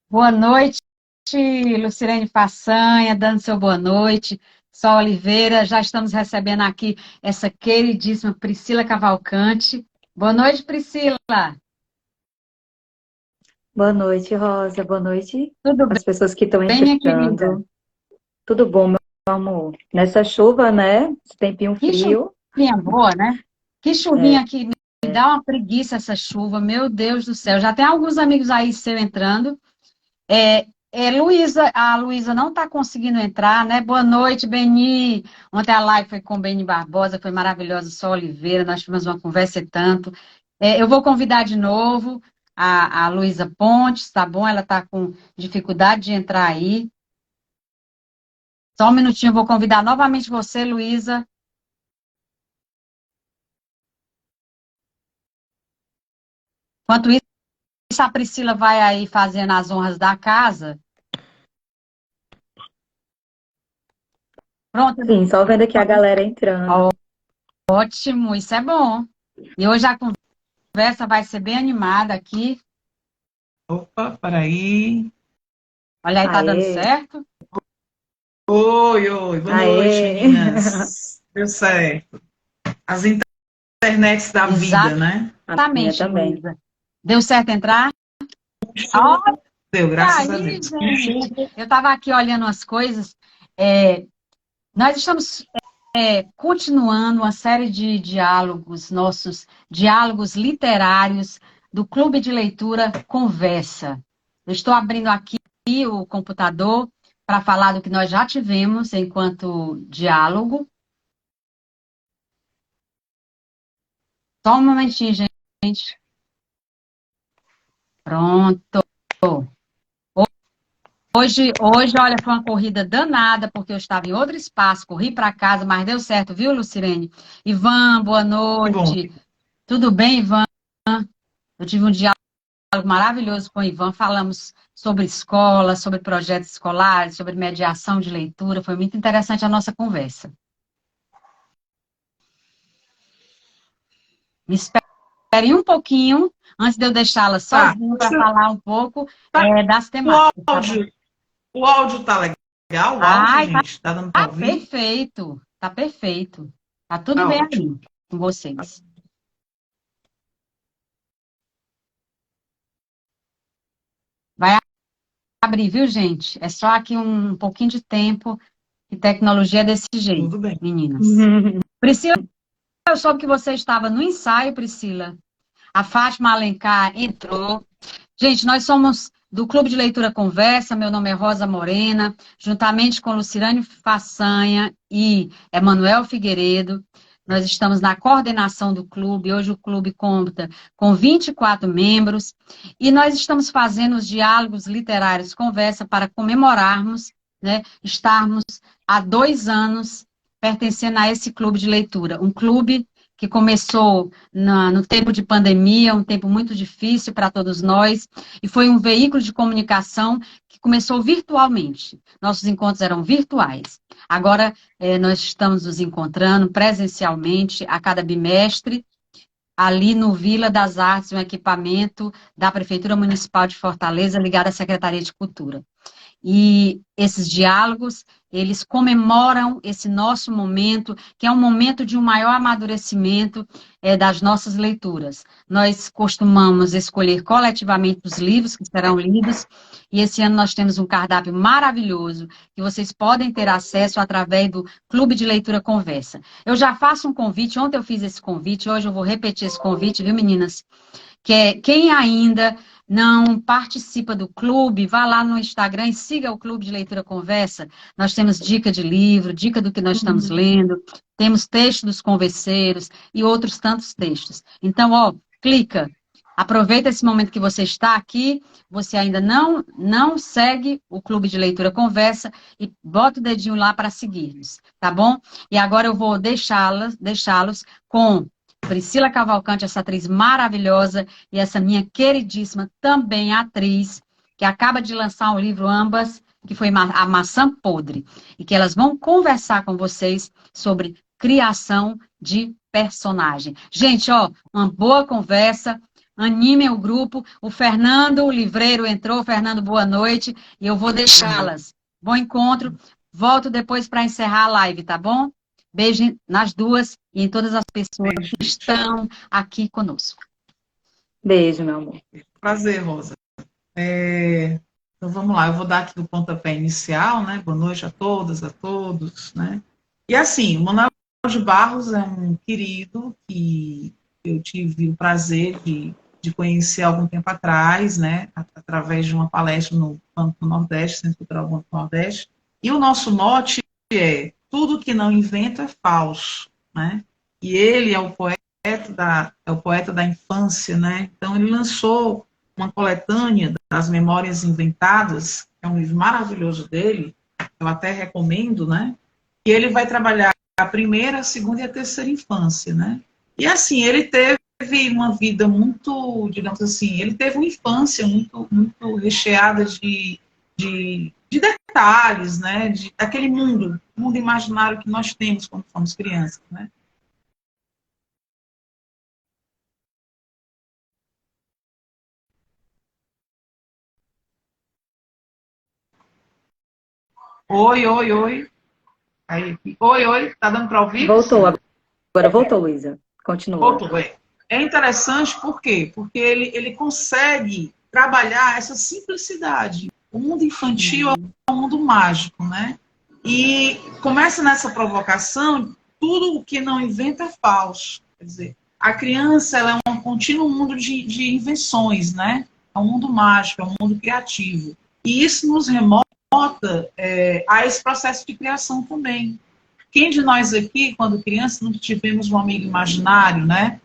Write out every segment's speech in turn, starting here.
Boa noite, Lucirene Façanha, dando seu boa noite. Sol Oliveira, já estamos recebendo aqui essa queridíssima Priscila Cavalcante. Boa noite, Priscila. Boa noite, Rosa. Boa noite Tudo às pessoas que estão bem, minha querida? entrando. Tudo bom, meu amor? Nessa chuva, né? Esse tempinho Que frio. chuvinha boa, né? Que É, chuvinha que me dá uma preguiça essa chuva, meu Deus do céu. Já tem alguns amigos aí seu entrando. A Luísa não está conseguindo entrar, né? Boa noite, Beni. Ontem a live foi com o Beni Barbosa, foi maravilhosa, Sol Oliveira, nós tivemos uma conversa e tanto. Eu vou convidar de novo a Luísa Pontes, tá bom? Ela está com dificuldade de entrar aí. Só um minutinho, eu vou convidar novamente você, Luísa. Enquanto isso, a Priscila vai aí fazendo as honras da casa. Pronto? sim, só vendo aqui a galera entrando. Ótimo, isso é bom. E hoje a conversa vai ser bem animada aqui. Opa, peraí. Olha aí, tá dando Aê, certo? Oi, oi, boa noite, aê. meninas. Deu certo. As internets da vida, né? A minha Exatamente, também. Luísa. Deu certo entrar? Chuva, Olha deu, graças a aí, Deus. gente. Eu estava aqui olhando as coisas. É, nós estamos continuando uma série de diálogos, nossos diálogos literários do Clube de Leitura Conversa. Eu estou abrindo aqui o computador para falar do que nós já tivemos enquanto diálogo. Só um momentinho, gente. Pronto. Hoje, olha, foi uma corrida danada, porque eu estava em outro espaço, corri para casa, mas deu certo, viu, Lucirene? Ivan, boa Que bom. noite. Tudo bem, Ivan? Eu tive um diálogo maravilhoso com o Ivan, falamos sobre escola, sobre projetos escolares, sobre mediação de leitura, foi muito interessante a nossa conversa. Me esperem um pouquinho, antes de eu deixá-la Tá. sozinha para falar um pouco Tá. das O temáticas, tá bom? áudio, o áudio tá legal? O áudio, Ai, gente? Tá dando pra tá ouvir? perfeito, tá perfeito. Tá tudo Tá bem ótimo. aí com vocês. Vai abrir, viu, gente? É só aqui um pouquinho de tempo e tecnologia é desse jeito, Tudo bem. meninas. Priscila, eu soube que você estava no ensaio, Priscila. A Fátima Alencar entrou. Gente, nós somos do Clube de Leitura Conversa, meu nome é Rosa Morena, juntamente com Lucirane Façanha e Emanuel Figueiredo. Nós estamos na coordenação do clube. Hoje o clube conta com 24 membros e nós estamos fazendo os diálogos literários conversa para comemorarmos, né, estarmos há 2 anos pertencendo a esse clube de leitura. Um clube que começou no tempo de pandemia, um tempo muito difícil para todos nós, e foi um veículo de comunicação que começou virtualmente. Nossos encontros eram virtuais. Agora, nós estamos nos encontrando presencialmente a cada bimestre, ali no Vila das Artes, um equipamento da Prefeitura Municipal de Fortaleza, ligado à Secretaria de Cultura. E esses diálogos, eles comemoram esse nosso momento, que é um momento de um maior amadurecimento das nossas leituras. Nós costumamos escolher coletivamente os livros que serão lidos, e esse ano nós temos um cardápio maravilhoso, que vocês podem ter acesso através do Clube de Leitura Conversa. Eu já faço um convite, ontem eu fiz esse convite, hoje eu vou repetir esse convite, viu, meninas? Que é quem ainda não participa do clube, vá lá no Instagram e siga o Clube de Leitura Conversa. Nós temos dica de livro, dica do que nós estamos lendo, temos texto dos converseiros e outros tantos textos. Então, ó, clica. Aproveita esse momento que você está aqui, você ainda não segue o Clube de Leitura Conversa e bota o dedinho lá para seguir-nos, tá bom? E agora eu vou deixá-los com Priscila Cavalcante, essa atriz maravilhosa, e essa minha queridíssima também atriz, que acaba de lançar um livro, ambas, que foi A Maçã Podre, e que elas vão conversar com vocês sobre criação de personagem. Gente, ó, uma boa conversa, animem o grupo. O Fernando, o livreiro entrou. Fernando, boa noite. E eu vou deixá-las. Bom encontro. Volto depois para encerrar a live, tá bom? Beijo nas duas e em todas as pessoas Beijo. que estão aqui conosco. Beijo, meu amor. Prazer, Rosa. Então vamos lá, eu vou dar aqui o pontapé inicial, né? Boa noite a todas, a todos, né? E assim, o Manuel de Barros é um querido que eu tive o prazer de conhecer há algum tempo atrás, né? Através de uma palestra no Banco do Nordeste, Centro Cultural Banco do Nordeste. E o nosso mote é: tudo que não inventa é falso, né? E ele é o poeta da infância, né? Então ele lançou uma coletânea das Memórias Inventadas, que é um livro maravilhoso dele, eu até recomendo, né? E ele vai trabalhar a primeira, a segunda e a terceira infância, né? E assim, ele teve uma vida muito, digamos assim, ele teve uma infância muito recheada de detalhes, né? Daquele mundo imaginário que nós temos quando somos crianças, né? Oi, oi, oi. Aí, oi, tá dando para ouvir? Voltou, agora voltou, Luísa. Continua. Voltou, é. É interessante por quê? Porque ele consegue trabalhar essa simplicidade. O mundo infantil é um mundo mágico, né? E começa nessa provocação, tudo o que não inventa é falso. Quer dizer, a criança ela é um contínuo mundo de invenções, né? É um mundo mágico, é um mundo criativo. E isso nos remota a esse processo de criação também. Quem de nós aqui, quando criança, não tivemos um amigo imaginário, né?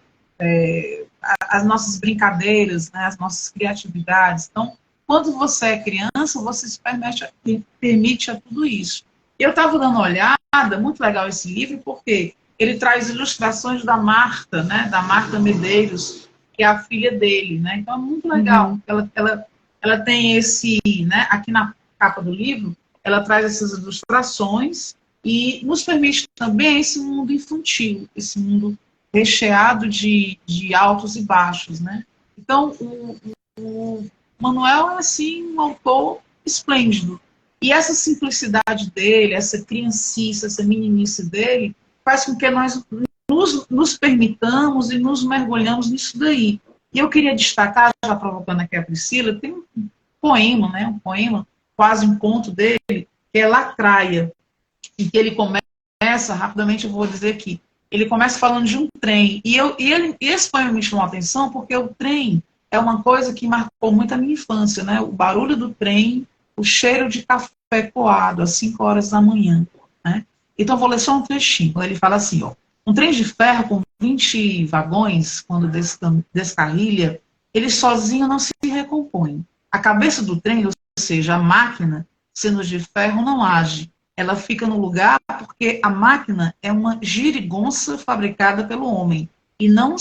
As nossas brincadeiras, né? As nossas criatividades. Então, quando você é criança, você se permite a tudo isso. E eu estava dando uma olhada, muito legal esse livro, porque ele traz ilustrações da Marta, né? Da Marta Medeiros, que é a filha dele, né? Então, é muito legal. Ela tem esse, né? Aqui na capa do livro, ela traz essas ilustrações e nos permite também esse mundo infantil, esse mundo recheado de altos e baixos, né? Então, o Manuel é, assim, um autor esplêndido. E essa simplicidade dele, essa criancice, essa meninice dele, faz com que nós nos permitamos e nos mergulhamos nisso daí. E eu queria destacar, já provocando aqui a Priscila, tem um poema, né? Um poema, quase um conto dele, que é Lacraia, em que ele começa, rapidamente eu vou dizer aqui, ele começa falando de um trem, e esse poema me chamou a atenção porque o trem é uma coisa que marcou muito a minha infância, né? O barulho do trem, o cheiro de café coado às 5 horas da manhã, né? Então, vou ler só um trechinho. Ele fala assim, ó: um trem de ferro com 20 vagões, quando descarrilha, ele sozinho não se recompõe. A cabeça do trem, ou seja, a máquina, sendo de ferro, não age. Ela fica no lugar porque a máquina é uma girigonça fabricada pelo homem. E não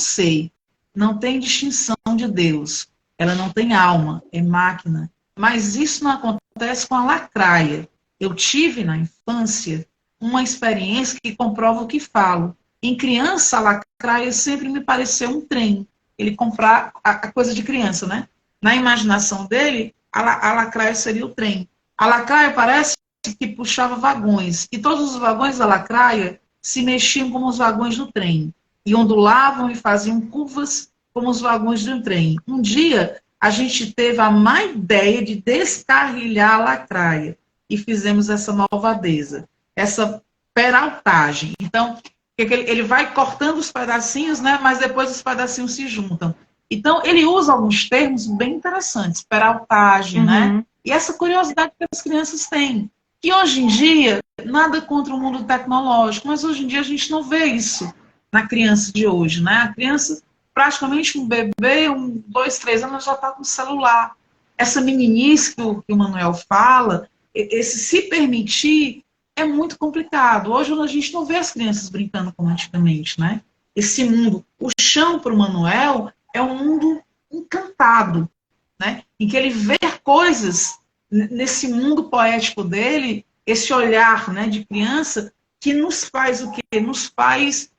tem distinção de Deus. Ela não tem alma, é máquina. Mas isso não acontece com a lacraia. Eu tive na infância uma experiência que comprova o que falo. Em criança, a lacraia sempre me pareceu um trem. Ele comprar a coisa de criança, né? Na imaginação dele, a lacraia seria o trem. A lacraia parece que puxava vagões, e todos os vagões da lacraia se mexiam como os vagões do trem, e ondulavam e faziam curvas como os vagões de um trem. Um dia, a gente teve a má ideia de descarrilhar a lacraia, e fizemos essa malvadeza, essa peraltagem. Então, ele vai cortando os pedacinhos, né, mas depois os pedacinhos se juntam. Então, ele usa alguns termos bem interessantes, peraltagem, né? E essa curiosidade que as crianças têm. E hoje em dia, nada contra o mundo tecnológico, mas hoje em dia a gente não vê isso na criança de hoje, né? A criança, praticamente um bebê, 2, 3 anos, já está com celular. Essa meninice que o Manuel fala, esse se permitir, é muito complicado. Hoje a gente não vê as crianças brincando como antigamente, né? Esse mundo, o chão para o Manuel é um mundo encantado, né? Em que ele vê coisas nesse mundo poético dele, esse olhar, né, de criança, que nos faz o quê? Nos faz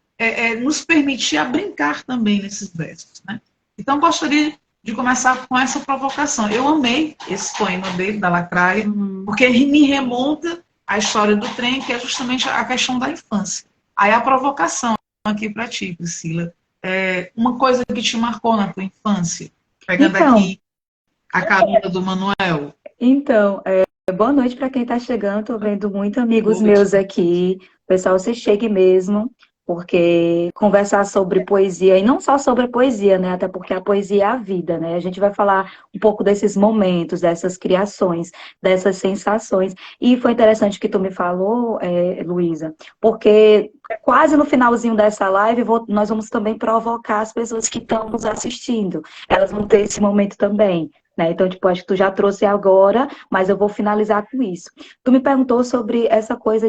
nos permitir a brincar também nesses versos, né? Então, gostaria de começar com essa provocação. Eu amei esse poema dele, da Lacraia, porque ele me remonta à história do trem, que é justamente a questão da infância. Aí a provocação aqui para ti, Priscila. Uma coisa que te marcou na tua infância, pegando Então, aqui a carona do Manuel. então, boa noite para quem está chegando. Estou vendo muitos amigos Noite. meus aqui. Pessoal, se chegue mesmo, porque conversar sobre poesia, e não só sobre poesia, né? Até porque a poesia é a vida, né? A gente vai falar um pouco desses momentos, dessas criações, dessas sensações. E foi interessante que tu me falou, Luísa, porque quase no finalzinho dessa live, nós vamos também provocar as pessoas que estão nos assistindo. Elas vão ter esse momento também. Né? Então, tipo, acho que tu já trouxe agora, mas eu vou finalizar com isso. Tu me perguntou sobre essa coisa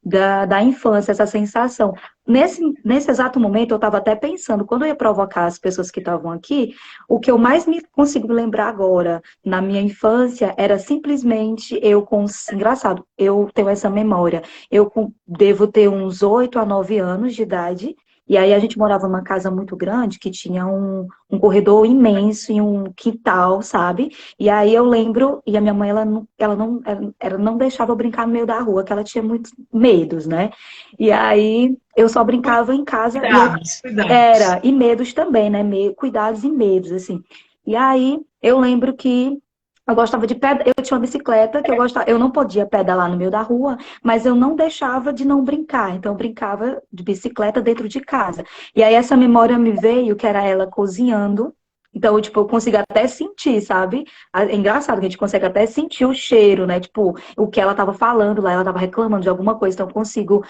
da infância, essa sensação. Nesse exato momento, eu estava até pensando, quando eu ia provocar as pessoas que estavam aqui, o que eu mais me consigo lembrar agora, na minha infância, era simplesmente engraçado, eu tenho essa memória. Devo ter uns 8 a 9 anos de idade, e aí a gente morava numa casa muito grande, que tinha um corredor imenso e um quintal, sabe? E aí eu lembro, e a minha mãe, ela não deixava eu brincar no meio da rua, que ela tinha muitos medos, né? E aí eu só brincava em casa Cuidados. e medos também, né? Cuidados e medos, assim. E aí eu lembro que eu gostava de pedalar, eu tinha uma bicicleta que eu não podia pedalar no meio da rua, mas eu não deixava de não brincar. Então eu brincava de bicicleta dentro de casa. E aí essa memória me veio, que era ela cozinhando. Então, tipo, eu consigo até sentir, sabe? É engraçado que a gente consegue até sentir o cheiro, né? Tipo, o que ela tava falando lá, ela tava reclamando de alguma coisa. Então, eu consigo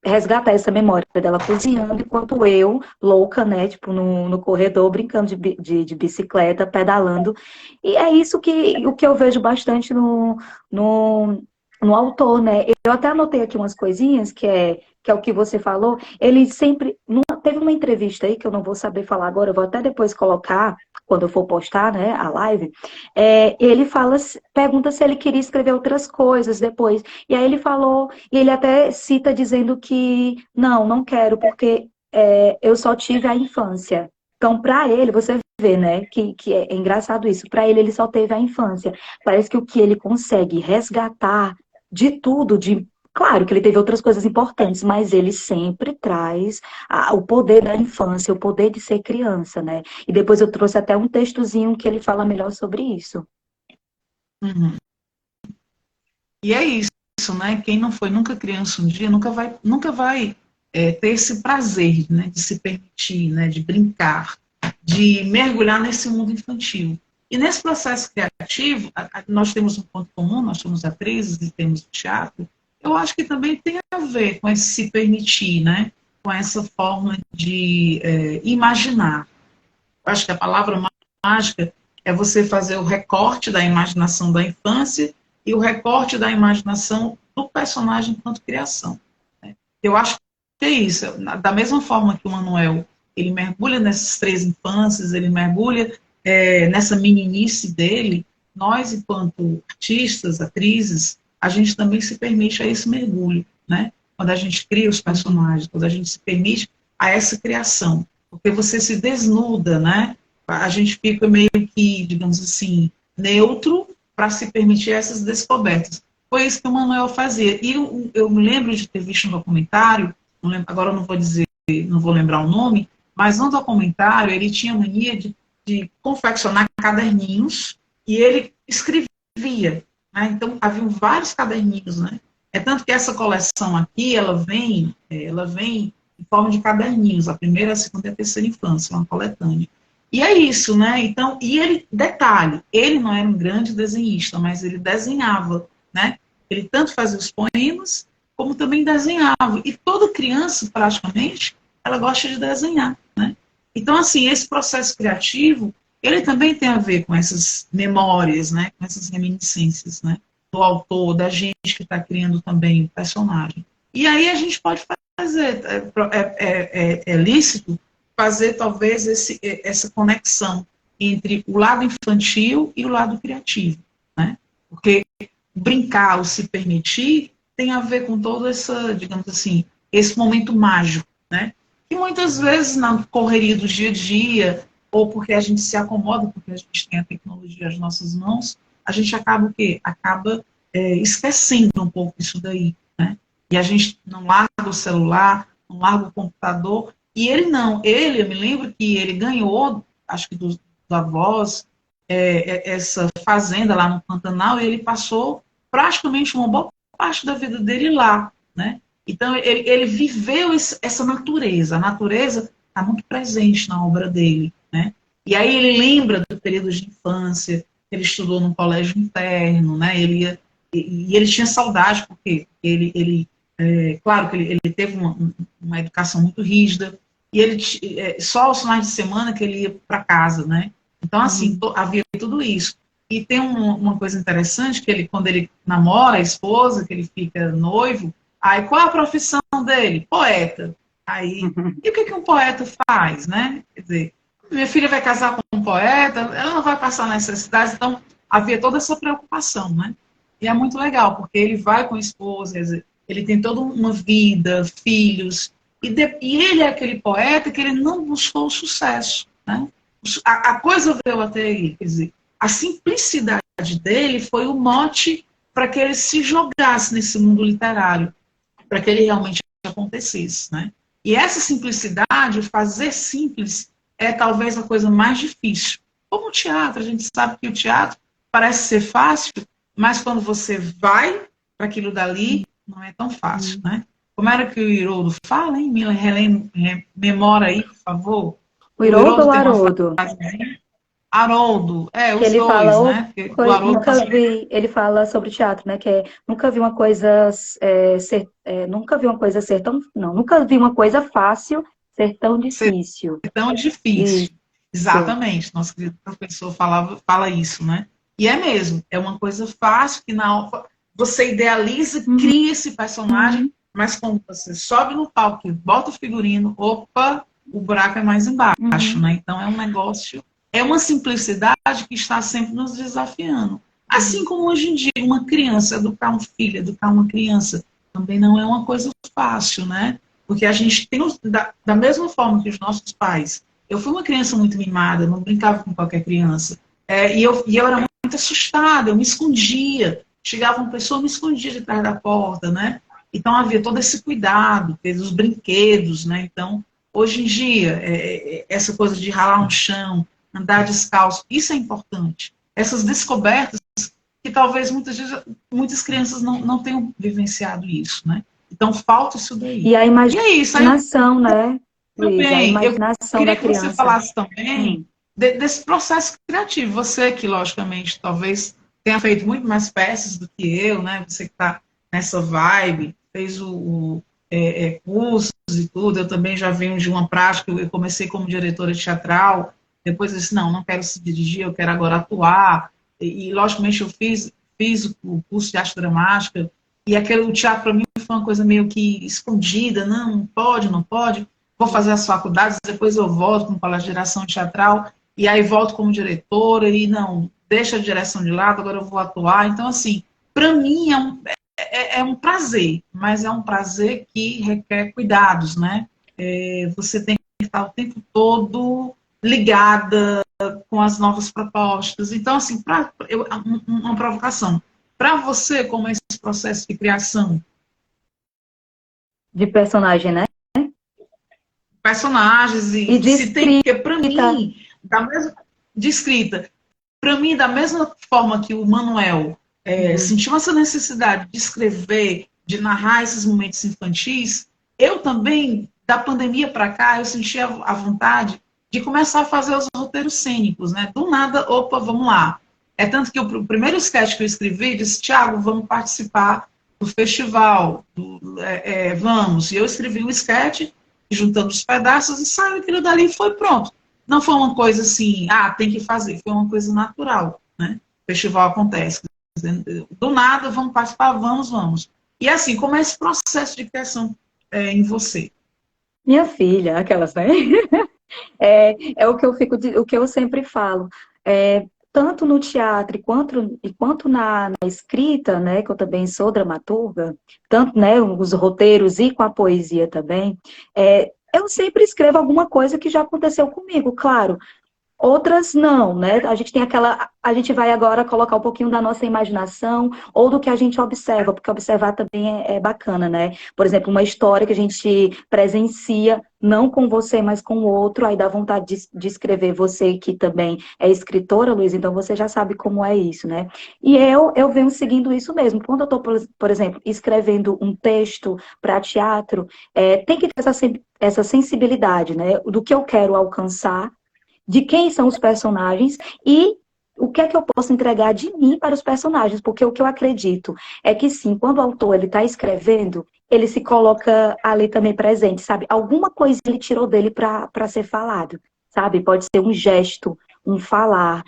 resgatar essa memória dela cozinhando, enquanto eu, louca, né? Tipo, no corredor, brincando de bicicleta, pedalando. E é isso o que eu vejo bastante no, no autor, né? Eu até anotei aqui umas coisinhas, que é o que você falou. Ele sempre. Teve uma entrevista aí que eu não vou saber falar agora, eu vou até depois colocar, quando eu for postar, né, a live. Ele pergunta se ele queria escrever outras coisas depois. E aí ele falou, e ele até cita dizendo que não quero, porque eu só tive a infância. Então, para ele, você vê, né, que é engraçado isso. Para ele só teve a infância. Parece que o que ele consegue resgatar de tudo, claro que ele teve outras coisas importantes, mas ele sempre traz o poder da infância, o poder de ser criança, né? E depois eu trouxe até um textozinho que ele fala melhor sobre isso. Uhum. E é isso, né? Quem não foi nunca criança um dia, nunca vai ter esse prazer, né? De se permitir, né? De brincar, de mergulhar nesse mundo infantil. E nesse processo criativo, nós temos um ponto comum, nós somos atrizes e temos o teatro. Eu acho que também tem a ver com esse se permitir, né? Com essa forma de imaginar. Eu acho que a palavra mágica é você fazer o recorte da imaginação da infância e o recorte da imaginação do personagem enquanto criação. Né? Eu acho que é isso. Da mesma forma que o Manuel, ele mergulha nessas 3 infâncias, ele mergulha nessa meninice dele, nós, enquanto artistas, atrizes, a gente também se permite a esse mergulho, né? Quando a gente cria os personagens, quando a gente se permite a essa criação, porque você se desnuda, né? A gente fica meio que, digamos assim, neutro para se permitir essas descobertas. Foi isso que o Manuel fazia. E eu me lembro de ter visto um documentário, agora eu não vou dizer, não vou lembrar o nome, mas no documentário ele tinha mania de confeccionar caderninhos e ele escrevia. Né? Então, haviam vários caderninhos, né? É tanto que essa coleção aqui, ela vem em forma de caderninhos, a primeira, a segunda e a terceira infância, uma coletânea. E é isso, né? Então, e ele, detalhe, ele não era um grande desenhista, mas ele desenhava, né? Ele tanto fazia os poemas, como também desenhava. E toda criança, praticamente, ela gosta de desenhar, né? Então, assim, esse processo criativo, ele também tem a ver com essas memórias, né? Com essas reminiscências, né? Do autor, da gente que está criando também o personagem. E aí a gente pode fazer, é lícito fazer talvez essa conexão entre o lado infantil e o lado criativo, né? Porque brincar ou se permitir tem a ver com todo essa, digamos assim, esse momento mágico, né? E muitas vezes, na correria do dia a dia, ou porque a gente se acomoda, porque a gente tem a tecnologia às nossas mãos, a gente acaba o quê? Acaba esquecendo um pouco isso daí, né? E a gente não larga o celular, não larga o computador, e ele não. Eu me lembro que ele ganhou, acho que dos avós, essa fazenda lá no Pantanal, e ele passou praticamente uma boa parte da vida dele lá, né? Então, ele viveu essa natureza. A natureza está muito presente na obra dele, né? E aí ele lembra do período de infância, ele estudou num colégio interno, né? E ele tinha saudade, porque claro que ele teve uma educação muito rígida, e ele só aos finais de semana que ele ia para casa, né? Então, assim, havia tudo isso. E tem uma coisa interessante, que quando ele namora a esposa, que ele fica noivo, aí qual é a profissão dele? Poeta. Aí, e o que um poeta faz, né? Quer dizer, minha filha vai casar com um poeta, ela não vai passar necessidades, então havia toda essa preocupação, né? E é muito legal, porque ele vai com a esposa, ele tem toda uma vida, filhos, e ele é aquele poeta que ele não buscou o sucesso, né? A coisa veio até ele, quer dizer, a simplicidade dele foi o mote para que ele se jogasse nesse mundo literário, para que ele realmente acontecesse, né? E essa simplicidade, o fazer simples, é talvez a coisa mais difícil. Como o teatro, a gente sabe que o teatro parece ser fácil, mas quando você vai para aquilo dali, não é tão fácil, né? Como era que o Haroldo fala, hein? Me rememora aí, por favor. O Haroldo ou o tem uma Haroldo? frase, Haroldo, Que os ele dois, fala, né? Porque o Haroldo nunca vi, ele fala sobre teatro, né? Que nunca vi uma coisa nunca vi uma coisa ser tão, não, nunca vi uma coisa fácil ser tão difícil. é tão difícil. Isso. Exatamente. Nosso querido professor fala isso, né? E é mesmo, é uma coisa fácil que você idealiza, cria esse personagem, mas quando você sobe no palco e bota o figurino, opa, o buraco é mais embaixo, né? Então é um negócio, é uma simplicidade que está sempre nos desafiando. Assim como hoje em dia, uma criança, educar um filho, educar uma criança, também não é uma coisa fácil, né? Porque a gente tem, da mesma forma que os nossos pais, eu fui uma criança muito mimada, não brincava com qualquer criança, e eu era muito assustada, eu me escondia, chegava uma pessoa, eu me escondia de trás da porta, né? Então havia todo esse cuidado, os brinquedos, né? Então, hoje em dia, essa coisa de ralar um chão, andar descalço, isso é importante. Essas descobertas que talvez muitas crianças não tenham vivenciado isso, né? Então falta isso daí. E a imaginação, né? Luiz, a imaginação da criança. Eu queria que você falasse também desse processo criativo. Você que, logicamente, talvez tenha feito muito mais peças do que eu, né? Você que está nessa vibe, fez cursos e tudo. Eu também já venho de uma prática, eu comecei como diretora teatral, depois eu disse, não quero se dirigir, eu quero agora atuar. E logicamente, eu fiz o curso de arte dramática, e o teatro para mim foi uma coisa meio que escondida, não pode, vou fazer as faculdades, depois eu volto com a direção teatral, e aí volto como diretora, e não, deixa a direção de lado, agora eu vou atuar. Então, assim, para mim é um prazer, mas é um prazer que requer cuidados, né? Você tem que estar o tempo todo ligada com as novas propostas. Então, assim, uma provocação. Para você, como é esse processo de criação? De personagem, né? Personagens e de se tem, porque para mim, de escrita, para mim, da mesma forma que o Manuel sentiu essa necessidade de escrever, de narrar esses momentos infantis, eu também, da pandemia para cá, eu senti a vontade de começar a fazer os roteiros cênicos, né? Do nada, opa, vamos lá. É tanto que o primeiro sketch que eu escrevi disse, Thiago, vamos participar do festival, vamos. E eu escrevi um sketch, juntando os pedaços, e saiu aquilo dali e foi pronto. Não foi uma coisa assim, tem que fazer, foi uma coisa natural, né? O festival acontece. Do nada, vamos participar, vamos. E assim, como é esse processo de criação em você? Minha filha, aquelas, né? É o que eu sempre falo. Tanto no teatro quanto na escrita, né, que eu também sou dramaturga, tanto, né, os roteiros e com a poesia também, eu sempre escrevo alguma coisa que já aconteceu comigo, claro. Outras não, né? A gente tem aquela. A gente vai agora colocar um pouquinho da nossa imaginação ou do que a gente observa, porque observar também é bacana, né? Por exemplo, uma história que a gente presencia, não com você, mas com o outro, aí dá vontade de escrever. Você que também é escritora, Luiz, então você já sabe como é isso, né? E eu venho seguindo isso mesmo. Quando eu estou, por exemplo, escrevendo um texto para teatro, tem que ter essa sensibilidade, né? Do que eu quero alcançar, de quem são os personagens e o que é que eu posso entregar de mim para os personagens, porque o que eu acredito é que sim, quando o autor ele está escrevendo, ele se coloca ali também presente, sabe? Alguma coisa ele tirou dele para ser falado, sabe? Pode ser um gesto, um falar,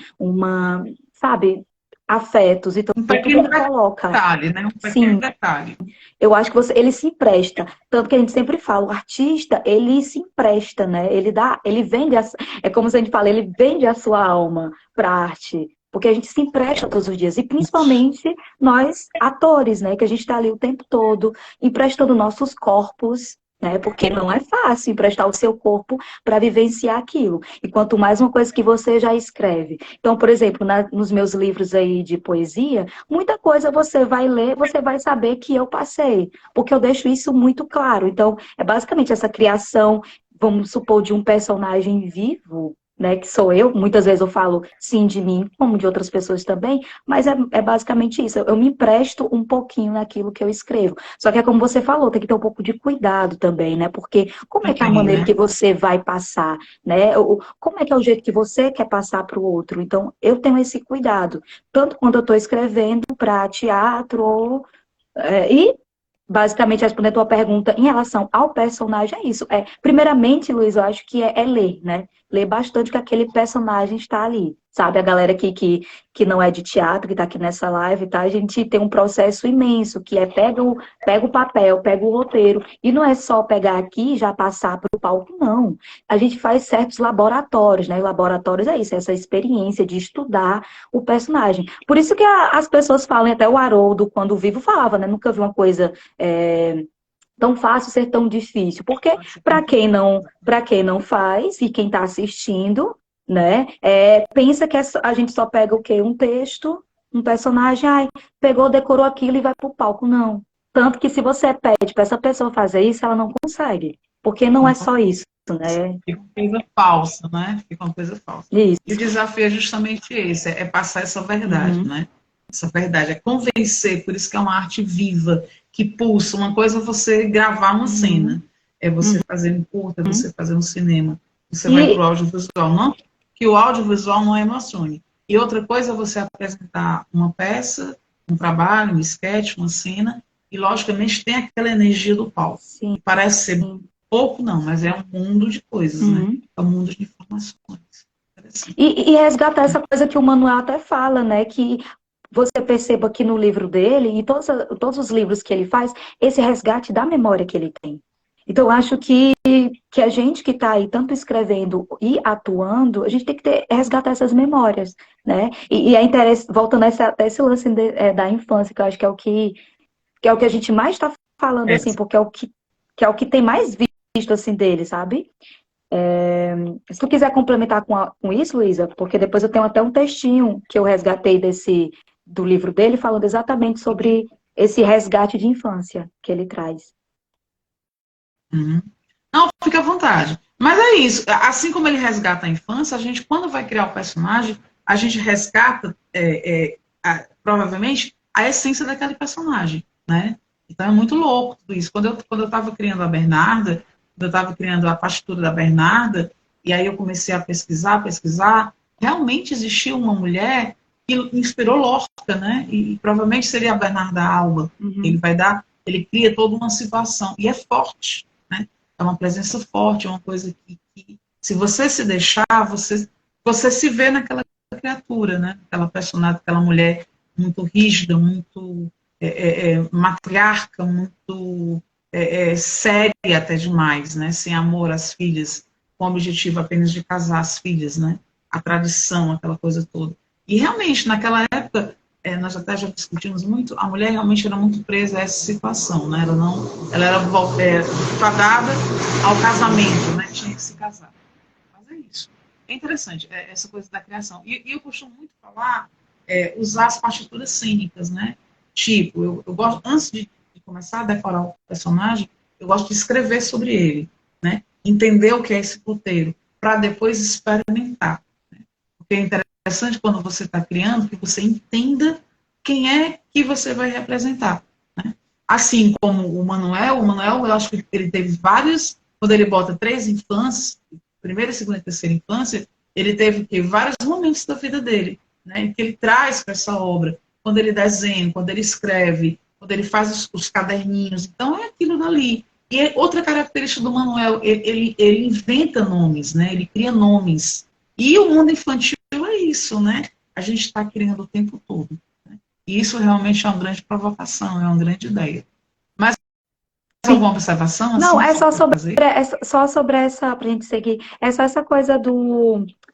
sabe? Afetos, então Um tudo pequeno ele coloca. detalhe, né? Um pequeno Sim, detalhe. eu acho que ele se empresta, tanto que a gente sempre fala, o artista, ele se empresta, né? Ele vende, é como se a gente fala, ele vende a sua alma para a arte, porque a gente se empresta todos os dias, e principalmente nós, atores, né? Que a gente está ali o tempo todo, emprestando nossos corpos, né? Porque não é fácil emprestar o seu corpo para vivenciar aquilo. E quanto mais uma coisa que você já escreve. Então, por exemplo, nos meus livros aí de poesia, muita coisa você vai ler, você vai saber que eu passei, porque eu deixo isso muito claro. Então, é basicamente essa criação, vamos supor, de um personagem vivo, né, que sou eu. Muitas vezes eu falo sim de mim, como de outras pessoas também, mas é basicamente isso. Eu me empresto um pouquinho naquilo que eu escrevo. Só que é como você falou, tem que ter um pouco de cuidado também, né? Porque como é que é a Aqui, maneira né? que você vai passar, né? Como é que é o jeito que você quer passar para o outro? Então, eu tenho esse cuidado, tanto quando eu estou escrevendo para teatro e basicamente respondendo a tua pergunta em relação ao personagem, é isso. Primeiramente, Luiz, eu acho que é ler, né? Ler bastante o que aquele personagem está ali. Sabe, a galera aqui que não é de teatro, que está aqui nessa live, tá? A gente tem um processo imenso, que é pega o papel, pega o roteiro, e não é só pegar aqui e já passar para o palco, não. A gente faz certos laboratórios, né? Laboratórios é isso, essa experiência de estudar o personagem. Por isso que as pessoas falam, até o Haroldo, quando vivo, falava, né? Nunca vi uma coisa tão fácil ser tão difícil. Porque para quem não faz e quem está assistindo, né, pensa que a gente só pega o quê? Um texto, um personagem, ai, pegou, decorou aquilo e vai pro palco. Não. Tanto que se você pede para essa pessoa fazer isso, ela não consegue. Porque não é só isso, né? Fica uma coisa falsa, né? Fica uma coisa falsa. E o Isso. desafio é justamente esse, é passar essa verdade, Uhum, né? Essa verdade, é convencer, por isso que é uma arte viva, que pulsa. Uma coisa é você gravar uma uhum, cena, é você uhum. fazer um curta, é você fazer um cinema, você vai para E o audiovisual. Não que o audiovisual não emocione. E outra coisa é você apresentar uma peça, um trabalho, um sketch, uma cena, e logicamente tem aquela energia do palco. sim. Parece ser pouco, não, mas é um mundo de coisas, né? Uhum. É um mundo de informações. Interessante. E resgatar essa coisa que o Manuel até fala, né? Que você perceba que no livro dele, e todos os livros que ele faz, esse resgate da memória que ele tem. Então, eu acho que a gente que está aí tanto escrevendo e atuando, a gente tem que resgatar essas memórias, né? E é interessante, voltando a esse lance da infância, que eu acho que é o que a gente mais está falando, É, assim, porque é o que tem mais visto, assim, dele, sabe? Se tu quiser complementar com isso, Luísa, porque depois eu tenho até um textinho que eu resgatei do livro dele, falando exatamente sobre esse resgate de infância que ele traz. uhum. Não, fica à vontade. Mas é isso. Assim como ele resgata a infância, a gente, quando vai criar o personagem, a gente resgata, provavelmente, a essência daquele personagem, né? Então é muito louco tudo isso. Quando eu estava criando a Bernarda, quando eu estava criando a partitura da Bernarda, e aí eu comecei a pesquisar, realmente existiu uma mulher que inspirou Lorca, né? E provavelmente seria a Bernarda Alba. Uhum. Ele cria toda uma situação. E é forte, né? É uma presença forte, é uma coisa que se você se deixar, você se vê naquela criatura, né? Aquela personagem, aquela mulher muito rígida, muito matriarca, muito séria até demais, né? Sem amor às filhas, com o objetivo apenas de casar as filhas, né? A tradição, aquela coisa toda. E realmente, naquela época, nós até já discutimos muito, a mulher realmente era muito presa a essa situação, né? Ela era fadada ao casamento, né? Tinha que se casar. Mas é isso. É interessante, essa coisa da criação. E eu costumo muito falar, usar as partituras cênicas, né? Tipo, eu gosto, antes de começar a decorar o personagem, eu gosto de escrever sobre ele, né? Entender o que é esse puteiro, para depois experimentar. Né? Porque é interessante quando você está criando, que você entenda quem é que você vai representar. Né? Assim como o Manuel, eu acho que ele teve vários, quando ele bota 3 infâncias, primeira, segunda e terceira infância, ele teve vários momentos da vida dele, né? Que ele traz para essa obra, quando ele desenha, quando ele escreve, quando ele faz os caderninhos, então é aquilo dali. E outra característica do Manuel, ele inventa nomes, né? Ele cria nomes. E o mundo infantil é isso, né? A gente está criando o tempo todo. Né? E isso realmente é uma grande provocação, é uma grande ideia. Mas alguma observação? Não, assim, é só sobre essa, para a gente seguir, é só essa coisa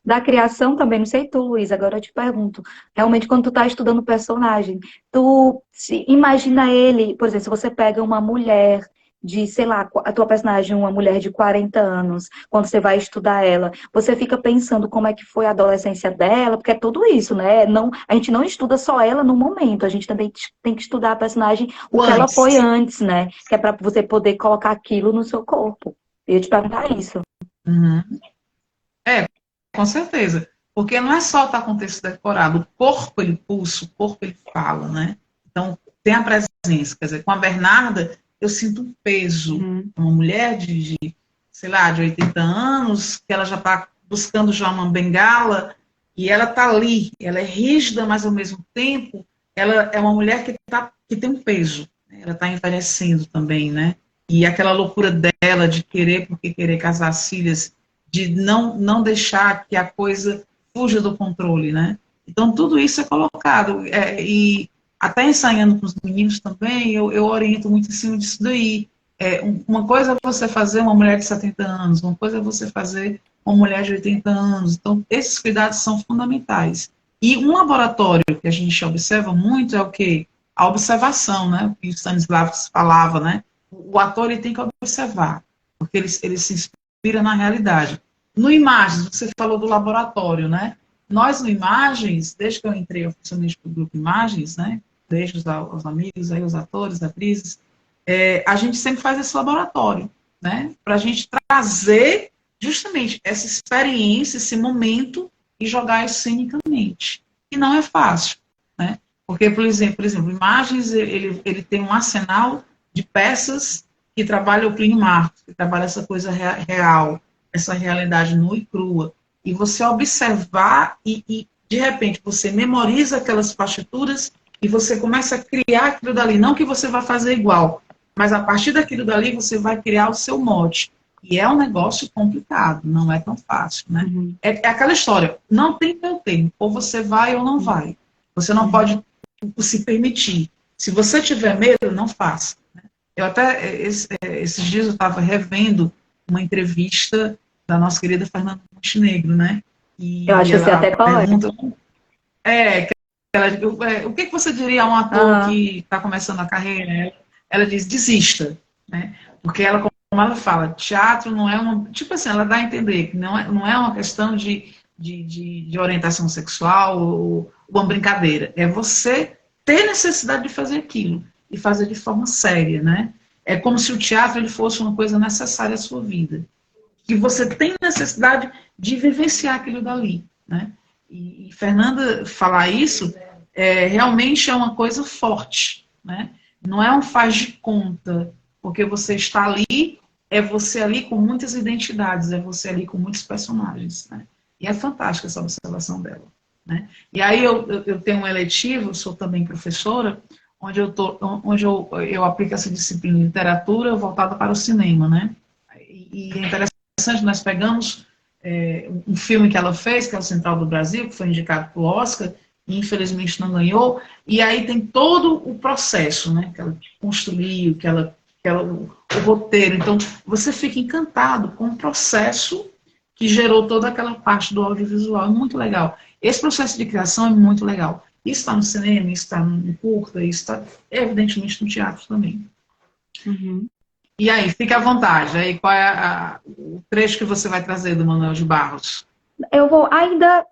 da criação também, não sei tu, Luiz, agora eu te pergunto, realmente quando tu tá estudando o personagem, tu imagina ele, por exemplo, se você pega uma mulher de, sei lá, a tua personagem, uma mulher de 40 anos, quando você vai estudar ela, você fica pensando como é que foi a adolescência dela, porque é tudo isso, né? Não, a gente não estuda só ela no momento, a gente também tem que estudar a personagem, o que ela foi antes, né? Que é para você poder colocar aquilo no seu corpo. Eu ia te perguntar isso. Uhum. Com certeza. Porque não é só estar com o texto decorado, o corpo ele pulsa, o corpo ele fala, né? Então, tem a presença. Quer dizer, com a Bernarda, eu sinto um peso. Uma mulher sei lá, de 80 anos, que ela já está buscando já uma bengala, e ela está ali. Ela é rígida, mas ao mesmo tempo, ela é uma mulher que tem um peso. Né? Ela está envelhecendo também, né? E aquela loucura dela de querer, porque querer casar as filhas, de não deixar que a coisa fuja do controle, né? Então, tudo isso é colocado. E até ensaiando com os meninos também, eu oriento muito em cima disso daí. Uma coisa é você fazer uma mulher de 70 anos, uma coisa é você fazer uma mulher de 80 anos. Então, esses cuidados são fundamentais. E um laboratório que a gente observa muito é o quê? A observação, né? O que o Stanislavski falava, né? O ator ele tem que observar, porque ele se inspira na realidade. No Imagens, você falou do laboratório, né? Nós, no Imagens, desde que eu entrei oficialmente para o grupo Imagens, né? Desde os amigos, aí, os atores, atrizes, a gente sempre faz esse laboratório, né? Para a gente trazer justamente essa experiência, esse momento e jogar isso cenicamente. E não é fácil, né? Porque, por exemplo, Imagens, ele tem um arsenal de peças que trabalha o Plínio Marcos, que trabalha essa coisa real, essa realidade nua e crua. E você observar e de repente, você memoriza aquelas partituras e você começa a criar aquilo dali. Não que você vai fazer igual, mas a partir daquilo dali você vai criar o seu mote. E é um negócio complicado, não é tão fácil, né? Uhum. É aquela história, não tem meu tempo, ou você vai ou não vai. Você não pode se permitir. Se você tiver medo, não faça. Eu até, esses dias eu estava revendo uma entrevista da nossa querida Fernanda Montenegro, né? E eu acho que você até pergunta, o que você diria a um ator que está começando a carreira? Ela diz, desista, né? Porque ela, como ela fala, teatro não é uma... Tipo assim, ela dá a entender que não é uma questão de orientação sexual ou uma brincadeira. É você ter necessidade de fazer aquilo e fazer de forma séria, né? É como se o teatro ele fosse uma coisa necessária à sua vida. Que você tem necessidade de vivenciar aquilo dali, né? E Fernanda falar isso realmente é uma coisa forte, né? Não é um faz de conta, porque você está ali, é você ali com muitas identidades, é você ali com muitos personagens, né? E é fantástica essa observação dela, né? E aí eu tenho um eletivo, sou também professora, onde eu aplico essa disciplina de literatura voltada para o cinema, né? E é interessante, nós pegamos um filme que ela fez, que é o Central do Brasil, que foi indicado para o Oscar, e infelizmente não ganhou, e aí tem todo o processo, né? Que ela construiu, o roteiro. Então, você fica encantado com o processo que gerou toda aquela parte do audiovisual. É muito legal. Esse processo de criação é muito legal. Isso está no cinema, isso está no curta, isso está, evidentemente, no teatro também. Uhum. E aí, fique à vontade. Aí, qual é o trecho que você vai trazer do Manuel de Barros? Eu vou ainda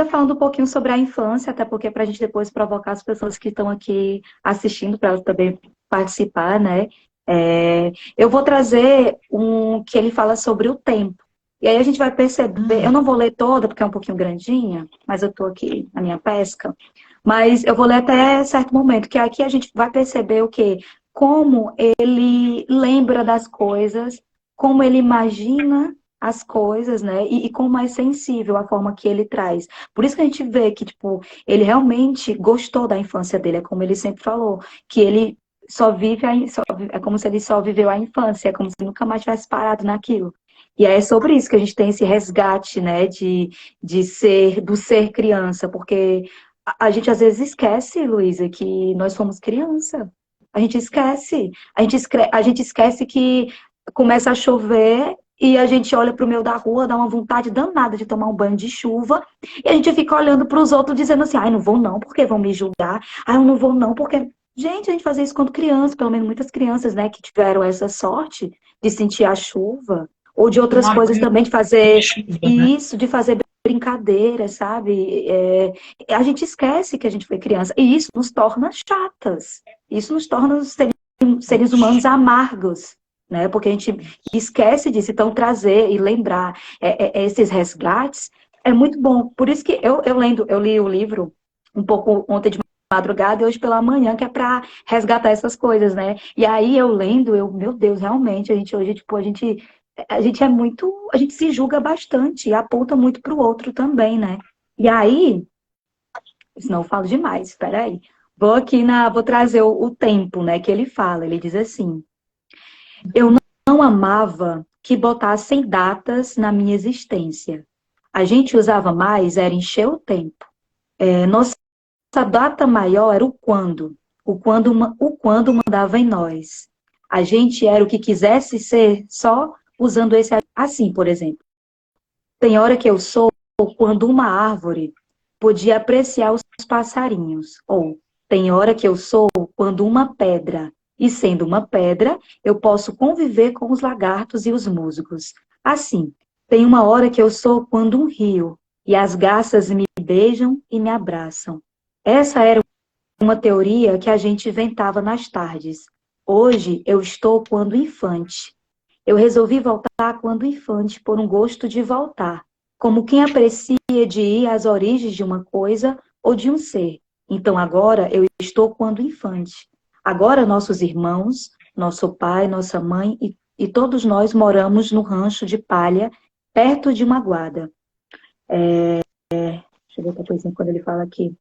falando um pouquinho sobre a infância, até porque para a gente depois provocar as pessoas que estão aqui assistindo, para elas também participar, né? Eu vou trazer um que ele fala sobre o tempo. E aí a gente vai perceber, eu não vou ler toda, porque é um pouquinho grandinha, mas eu estou aqui na minha pesca, mas eu vou ler até certo momento, que aqui a gente vai perceber o quê? Como ele lembra das coisas, como ele imagina as coisas, né? E como é sensível a forma que ele traz. Por isso que a gente vê que, tipo, ele realmente gostou da infância dele, é como ele sempre falou, que ele só vive, é como se ele só viveu a infância, é como se nunca mais tivesse parado naquilo. E é sobre isso que a gente tem esse resgate, né, do ser criança, porque a gente às vezes esquece, Luísa, que nós somos criança. A gente esquece. A gente esquece que começa a chover e a gente olha para o meio da rua, dá uma vontade danada de tomar um banho de chuva, e a gente fica olhando para os outros dizendo assim, ai, não vou não, porque vão me julgar. Ai, eu não vou não, porque... Gente, a gente fazia isso quando criança, pelo menos muitas crianças, né, que tiveram essa sorte de sentir a chuva, ou de outras Uma coisas também, de fazer chuva, né? isso, de fazer brincadeira, sabe? A gente esquece que a gente foi criança, e isso nos torna chatas, isso nos torna seres humanos amargos, né? Porque a gente esquece disso, então trazer e lembrar esses resgates é muito bom. Por isso que eu li o livro um pouco ontem de madrugada e hoje pela manhã, que é para resgatar essas coisas, né? E aí eu lendo, meu Deus, realmente, a gente hoje, tipo, a gente é muito, a gente se julga bastante e aponta muito para o outro também, né? E aí, senão eu falo demais, espera aí. Vou trazer o tempo, né, que ele fala. Ele diz assim: eu não amava que botassem datas na minha existência. A gente usava mais, era encher o tempo. Nossa data maior era o quando mandava em nós. A gente era o que quisesse ser só usando esse assim, por exemplo. Tem hora que eu sou quando uma árvore podia apreciar os passarinhos. Ou tem hora que eu sou quando uma pedra, e sendo uma pedra, eu posso conviver com os lagartos e os musgos. Assim, tem uma hora que eu sou quando um rio, e as garças me beijam e me abraçam. Essa era uma teoria que a gente inventava nas tardes. Hoje eu estou quando infante. Eu resolvi voltar quando infante por um gosto de voltar, como quem aprecia de ir às origens de uma coisa ou de um ser. Então agora eu estou quando infante. Agora nossos irmãos, nosso pai, nossa mãe e todos nós moramos no rancho de palha, perto de uma guarda. Deixa eu ver outra coisinha quando ele fala aqui.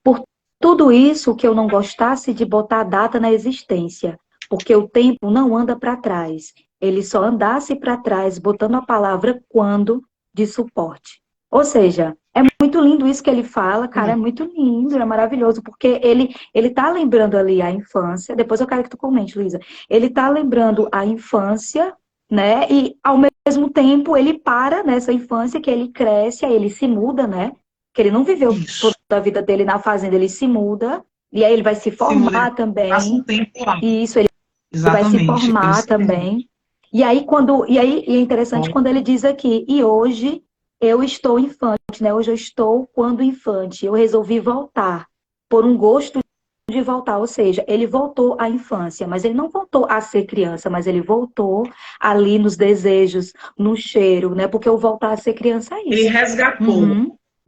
Por tudo isso que eu não gostasse de botar a data na existência, porque o tempo não anda para trás. Ele só andasse para trás, botando a palavra quando de suporte. Ou seja, é muito lindo isso que ele fala, cara, é muito lindo, é maravilhoso, porque ele tá lembrando ali a infância, depois eu quero que tu comente, Luísa, ele tá lembrando a infância, né, e ao mesmo tempo ele para nessa infância, que ele cresce, aí ele se muda, né, que ele não viveu toda a vida dele na fazenda, ele se muda, e aí ele vai se formar também. Passa um tempo lá. E isso, ele vai se formar também. E aí é interessante quando ele diz aqui, e hoje eu estou infante, né? Hoje eu estou quando infante. Eu resolvi voltar, por um gosto de voltar. Ou seja, ele voltou à infância, mas ele não voltou a ser criança, mas ele voltou ali nos desejos, no cheiro, né? Porque o voltar a ser criança é isso. Ele resgatou,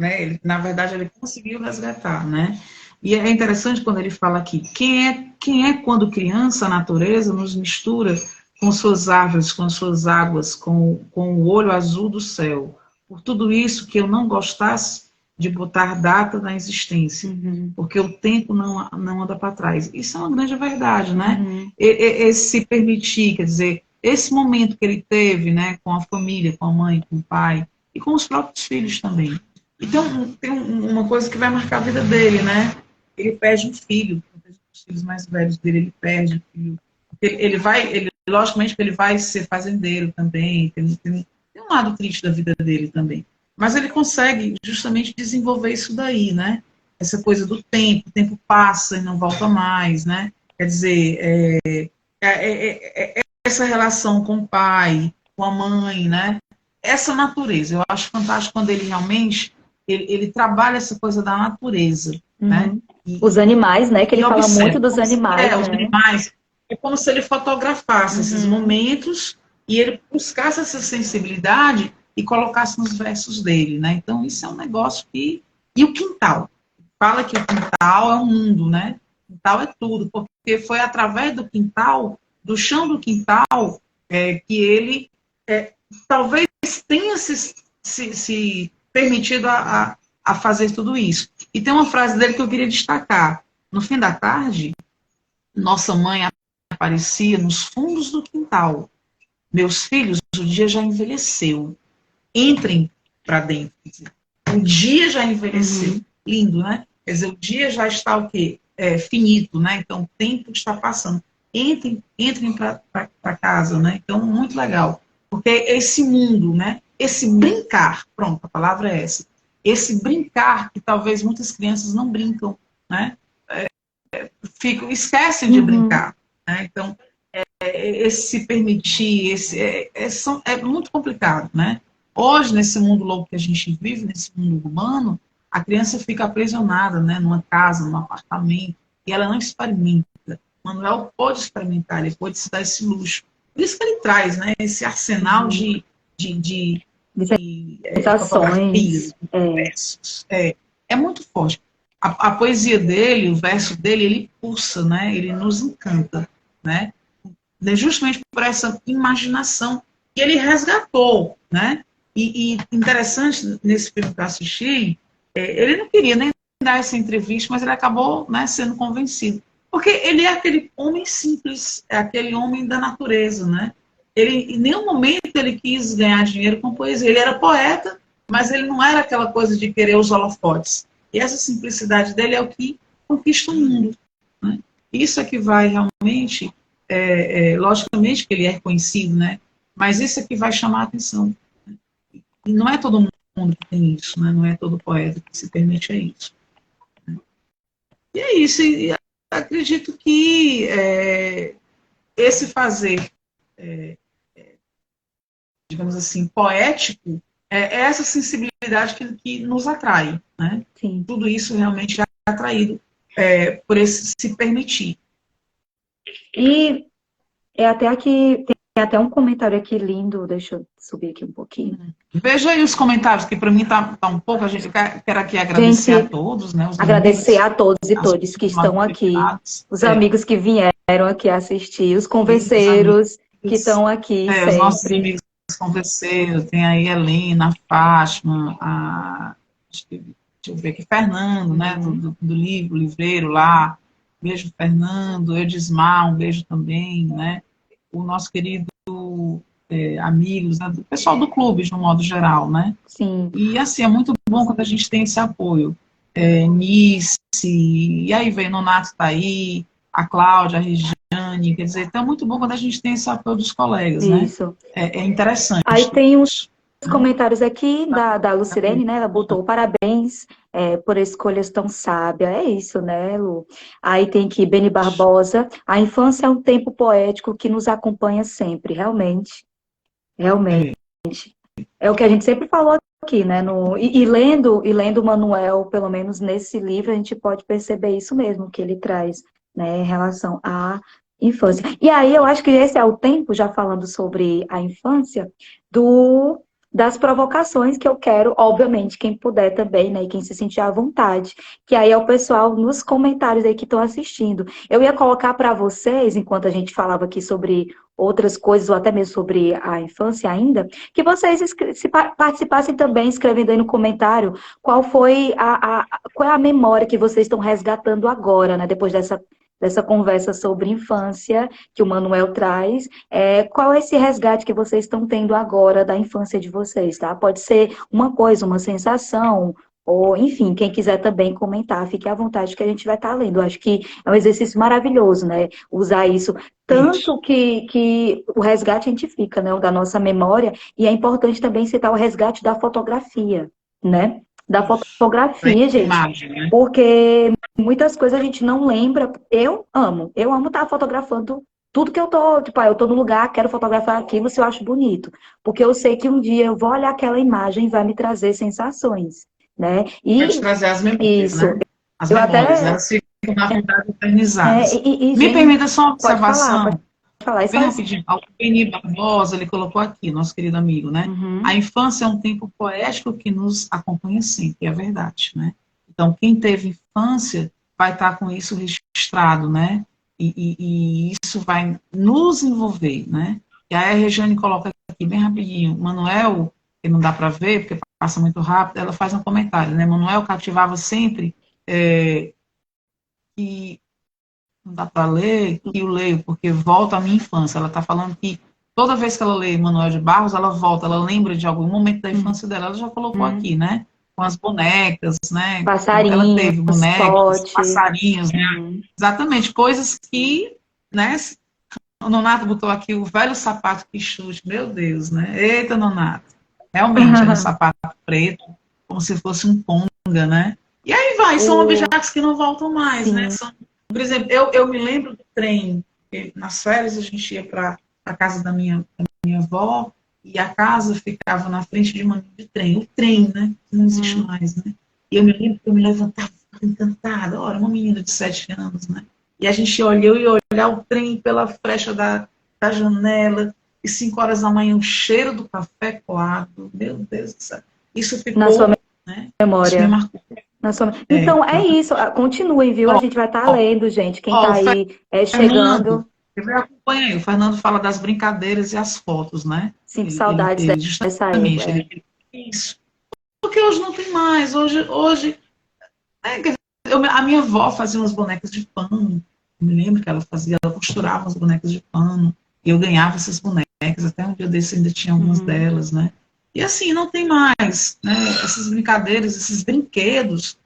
né? Ele, na verdade, ele conseguiu resgatar, né? E é interessante quando ele fala aqui, quem é quando criança, a natureza nos mistura com suas árvores, com suas águas, com o olho azul do céu. Por tudo isso que eu não gostasse de botar data na existência, porque o tempo não anda para trás. Isso é uma grande verdade, né? Esse se permitir, quer dizer, esse momento que ele teve, né, com a família, com a mãe, com o pai, e com os próprios filhos também. Então, tem uma coisa que vai marcar a vida dele, né? Ele perde um filho, os filhos mais velhos dele, ele perde um filho. Logicamente que ele vai ser fazendeiro também, tem um lado triste da vida dele também. Mas ele consegue justamente desenvolver isso daí, né? essa coisa do tempo, o tempo passa e não volta mais, né? Quer dizer, essa relação com o pai, com a mãe, né? Essa natureza, eu acho fantástico quando ele realmente, ele trabalha essa coisa da natureza, né? Uhum. Os animais, né? Que ele fala muito observa, dos animais, os né? animais, é como se ele fotografasse esses Uhum. momentos e ele buscasse essa sensibilidade e colocasse nos versos dele, né? Então, isso é um negócio que... E o quintal? Fala que o quintal é o mundo, né? O quintal é tudo, porque foi através do quintal, do chão do quintal, que ele talvez tenha se permitido a fazer tudo isso. E tem uma frase dele que eu queria destacar. No fim da tarde, nossa mãe aparecia nos fundos do quintal. Meus filhos, o dia já envelheceu. Entrem para dentro. O dia já envelheceu. Uhum. Lindo, né? Quer dizer, o dia já está o quê? Finito, né? Então, o tempo está passando. Entrem para casa, né? Então, muito legal. Porque esse mundo, né? Esse brincar, pronto, a palavra é essa. Esse brincar que talvez muitas crianças não brincam, né? Esquecem de Uhum. brincar, né? Então, esse se permitir, é muito complicado, né? Hoje, nesse mundo louco que a gente vive, nesse mundo humano, a criança fica aprisionada, né, numa casa, num apartamento, e ela não experimenta. Manuel pôde experimentar, ele pôde se dar esse luxo. Por isso que ele traz, né, esse arsenal de, de, De de sensações. fotografias, de versos. É muito forte. A poesia dele, o verso dele, ele pulsa, né, ele nos encanta, né? Justamente por essa imaginação que ele resgatou, né? E interessante, nesse filme que eu assisti, ele não queria nem dar essa entrevista, mas ele acabou, né, sendo convencido. Porque ele é aquele homem simples, é aquele homem da natureza, né? Ele, em nenhum momento ele quis ganhar dinheiro com poesia. Ele era poeta, mas ele não era aquela coisa de querer os holofotes. E essa simplicidade dele é o que conquista o mundo, né? Isso é que vai realmente logicamente que ele é reconhecido, né? Mas isso é que vai chamar a atenção. E não é todo mundo que tem isso, né? Não é todo poeta que se permite a isso. Né? E é isso. E acredito que esse fazer, digamos assim, poético, é essa sensibilidade que nos atrai, né? Sim. Tudo isso realmente é atraído por esse se permitir. E até aqui, tem até um comentário aqui lindo, deixa eu subir aqui um pouquinho. Veja aí os comentários, que para mim tá um pouco, a gente quer aqui agradecer a todos, né? Os Agradecer amigos, a todos e todas que estão aqui, os amigos que vieram aqui assistir, os converseiros que estão aqui os nossos sempre. amigos converseiros, tem aí a Helena, a Fátima, deixa eu ver aqui, Fernando, né? Do livreiro lá. Beijo, Fernando, Edismar, um beijo também, né? O nosso querido amigos, né, do pessoal do clube, de um modo geral, né? Sim. E assim, é muito bom quando a gente tem esse apoio. Nice, e aí vem Nonato tá aí, a Cláudia, a Regiane, quer dizer, então é muito bom quando a gente tem esse apoio dos colegas, né? Isso. É interessante. Aí tem uns comentários aqui da Lucirene, né? Ela botou parabéns por escolhas tão sábias. É isso, né, Lu? Aí tem aqui Beni Barbosa. A infância é um tempo poético que nos acompanha sempre, realmente. Realmente. É o que a gente sempre falou aqui, né? Lendo Manuel, pelo menos nesse livro, a gente pode perceber isso mesmo que ele traz, né, em relação à infância. E aí eu acho que esse é o tempo, já falando sobre a infância, das provocações que eu quero, obviamente, quem puder também, né, e quem se sentir à vontade, que aí é o pessoal nos comentários aí que estão assistindo. Eu ia colocar para vocês, enquanto a gente falava aqui sobre outras coisas, ou até mesmo sobre a infância ainda, que vocês participassem também, escrevendo aí no comentário qual é a memória que vocês estão resgatando agora, né, depois dessa conversa sobre infância que o Manuel traz. Qual é esse resgate que vocês estão tendo agora da infância de vocês, tá? Pode ser uma coisa, uma sensação, ou, enfim, quem quiser também comentar, fique à vontade que a gente vai estar lendo. Eu acho que é um exercício maravilhoso, né? Usar isso, tanto que o resgate a gente fica, né? Da nossa memória, e é importante também citar o resgate da fotografia, né? da fotografia, gente. Imagem, né? Porque muitas coisas a gente não lembra. Eu amo estar fotografando tudo que eu tô, tipo, eu tô no lugar, quero fotografar aquilo se eu acho bonito. Porque eu sei que um dia eu vou olhar aquela imagem e vai me trazer sensações, né? Vai te E trazer as memórias, isso, né? As eu memórias, até. elas ficam, na verdade, eternizadas. Me Gente, permita só uma pode observação, falar. É bem só isso. rapidinho. O Beni Barbosa, ele colocou aqui, nosso querido amigo, né? A Uhum. infância é um tempo poético que nos acompanha sempre, é verdade, né? Então, quem teve infância vai estar com isso registrado, né? E isso vai nos envolver, né? E aí a Regiane coloca aqui, bem rapidinho, Manuel, que não dá para ver, porque passa muito rápido, ela faz um comentário, né? Manuel cativava sempre, que não dá para ler, que eu leio, porque volta à minha infância. Ela está falando que toda vez que ela lê Manuel de Barros, ela volta, ela lembra de algum momento da infância dela. Ela já colocou Uhum. aqui, né? Com as bonecas, né? Como que ela teve Passarinhos, bonecas, pote. passarinhos, né? Uhum. Exatamente, coisas que, né? O Nonato botou aqui o velho sapato que chute, meu Deus, né? Eita, Nonato. Realmente, era um sapato preto, como se fosse um ponga, né? E aí vai, são O... objetos que não voltam mais, né? Sim. Por exemplo, eu me lembro do trem, que nas férias a gente ia para a casa da minha avó, e a casa ficava na frente de uma linha de trem. O trem, né? Não existe Uhum. mais, né? E eu me lembro que eu me levantava encantada, ora, uma menina de 7 anos, né? E a gente olhou e olhar o trem pela frecha da janela, e 5 horas da manhã, o cheiro do café coado, meu Deus do céu. Isso Na sua ficou, né? Isso me memória. marcou. Então, é isso. Continuem, viu? A Ó, gente vai estar ó, lendo, gente. Quem ó, está o aí Fernando, chegando. ele acompanha aí, o Fernando fala das brincadeiras e as fotos, né? Sinto Ele saudades teve dessa época. justamente, isso. Porque hoje não tem mais, hoje quer dizer, a minha avó fazia umas bonecas de pano, eu me lembro que ela fazia, ela costurava umas bonecas de pano, e eu ganhava essas bonecas, até um dia desse ainda tinha algumas Uhum. delas, né? E assim, não tem mais, né? Essas brincadeiras, esses brinquedos,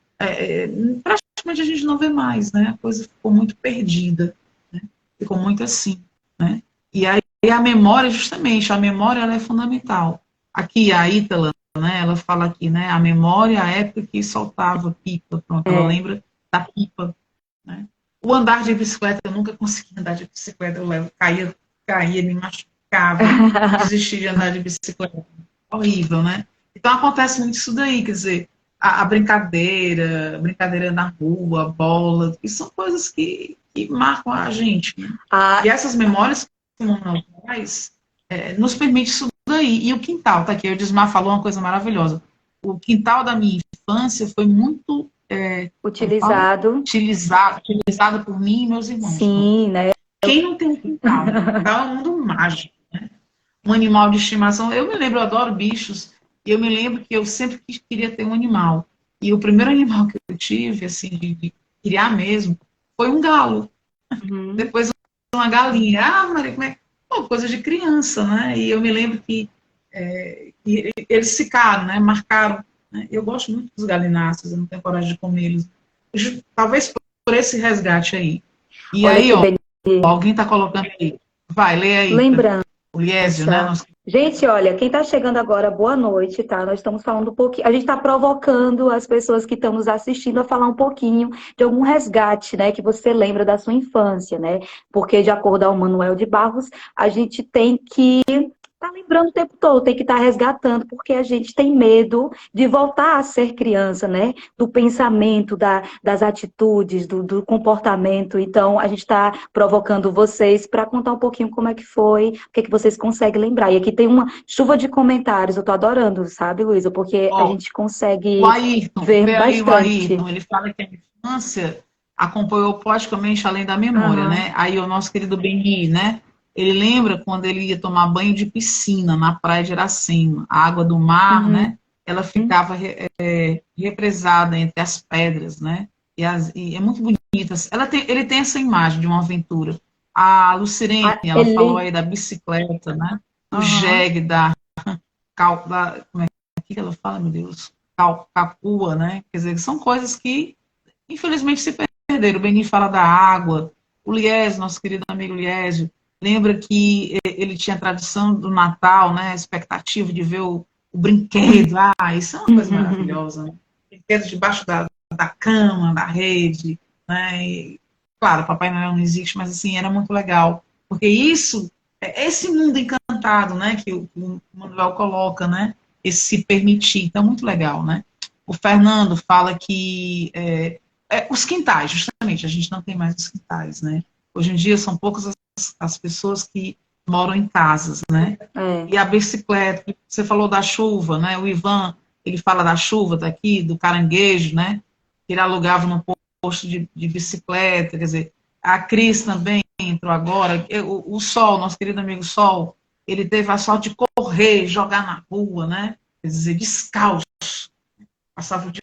praticamente a gente não vê mais, né? A coisa ficou muito perdida, né? Ficou muito assim, né? E aí a memória, justamente, a memória ela é fundamental. Aqui a Ítala, né, ela fala aqui, né, a memória, a época que soltava pipa, pronto, ela É. lembra da pipa, né? O andar de bicicleta, eu nunca consegui andar de bicicleta, caía, me machucava, desisti de andar de bicicleta, horrível, né? Então acontece muito isso daí, quer dizer, a brincadeira na rua, a bola, que são coisas que marcam a gente, né? E Ah, essas memórias que o Manuel traz nos permite isso daí. E o quintal, tá aqui, o Edismar falou uma coisa maravilhosa. O quintal da minha infância foi muito, como fala? utilizado. Utilizado por mim e meus irmãos. Pronto. Sim, né? Quem não tem um quintal? Um quintal é um mundo mágico, né? Um animal de estimação. Eu me lembro, eu adoro bichos, e eu me lembro que eu sempre queria ter um animal. E o primeiro animal que eu tive, assim, de criar mesmo, foi um galo. Uhum. Depois uma galinha. Ah, Maria, como é? Pô, coisa de criança, né? E eu me lembro que eles ficaram, né? Marcaram. Né? Eu gosto muito dos galináceos, eu não tenho coragem de comê-los. Talvez por esse resgate aí. E Olha aí, aqui, ó, Beni. alguém está colocando aí. Vai, lê aí. Lembrança. O Liésio, né? Nosso... Gente, olha, quem está chegando agora, boa noite, tá? Nós estamos falando um pouquinho, a gente está provocando as pessoas que estão nos assistindo a falar um pouquinho de algum resgate, né, que você lembra da sua infância, né? Porque, de acordo ao Manuel de Barros, a gente tem que tá lembrando o tempo todo, tem que estar resgatando, porque a gente tem medo de voltar a ser criança, né? Do pensamento, das atitudes, do comportamento. Então, a gente está provocando vocês para contar um pouquinho como é que foi, o que é que vocês conseguem lembrar. E aqui tem uma chuva de comentários, eu tô adorando, sabe, Luísa? Porque a Ó, gente consegue o Ayrton, ver vê aí o bastante. Ayrton, ele fala que a infância acompanhou poeticamente além da memória, Aham. né? Aí o nosso querido Beni, né? Ele lembra quando ele ia tomar banho de piscina na praia de Iracema. A água do mar, Uhum. né? Ela ficava represada entre as pedras, né? E é muito bonita. Ele tem essa imagem de uma aventura. A Lucirene, Ah, ela falou ele. aí da bicicleta, né? Do Aham. jegue, como é que ela fala, meu Deus? Capua, né? Quer dizer, são coisas que, infelizmente, se perderam. O Beni fala da água. O Liésio, nosso querido amigo Liésio, lembra que ele tinha a tradição do Natal, né? A expectativa de ver o brinquedo. Ah, isso é uma coisa maravilhosa, né? brinquedos debaixo da cama, da rede, né? E, claro, Papai Noel não existe, mas assim, era muito legal. Porque isso, esse mundo encantado, né, que o Manuel coloca, né? Esse se permitir, então, muito legal, né? O Fernando fala que os quintais, justamente, a gente não tem mais os quintais, né? Hoje em dia são poucas as pessoas que moram em casas, né? E a bicicleta, você falou da chuva, né? O Ivan, ele fala da chuva daqui, do caranguejo, né? Que ele alugava no posto de bicicleta, quer dizer, a Cris também entrou agora, o Sol, nosso querido amigo Sol, ele teve a sorte de correr, jogar na rua, né? Quer dizer, descalço, passava o dia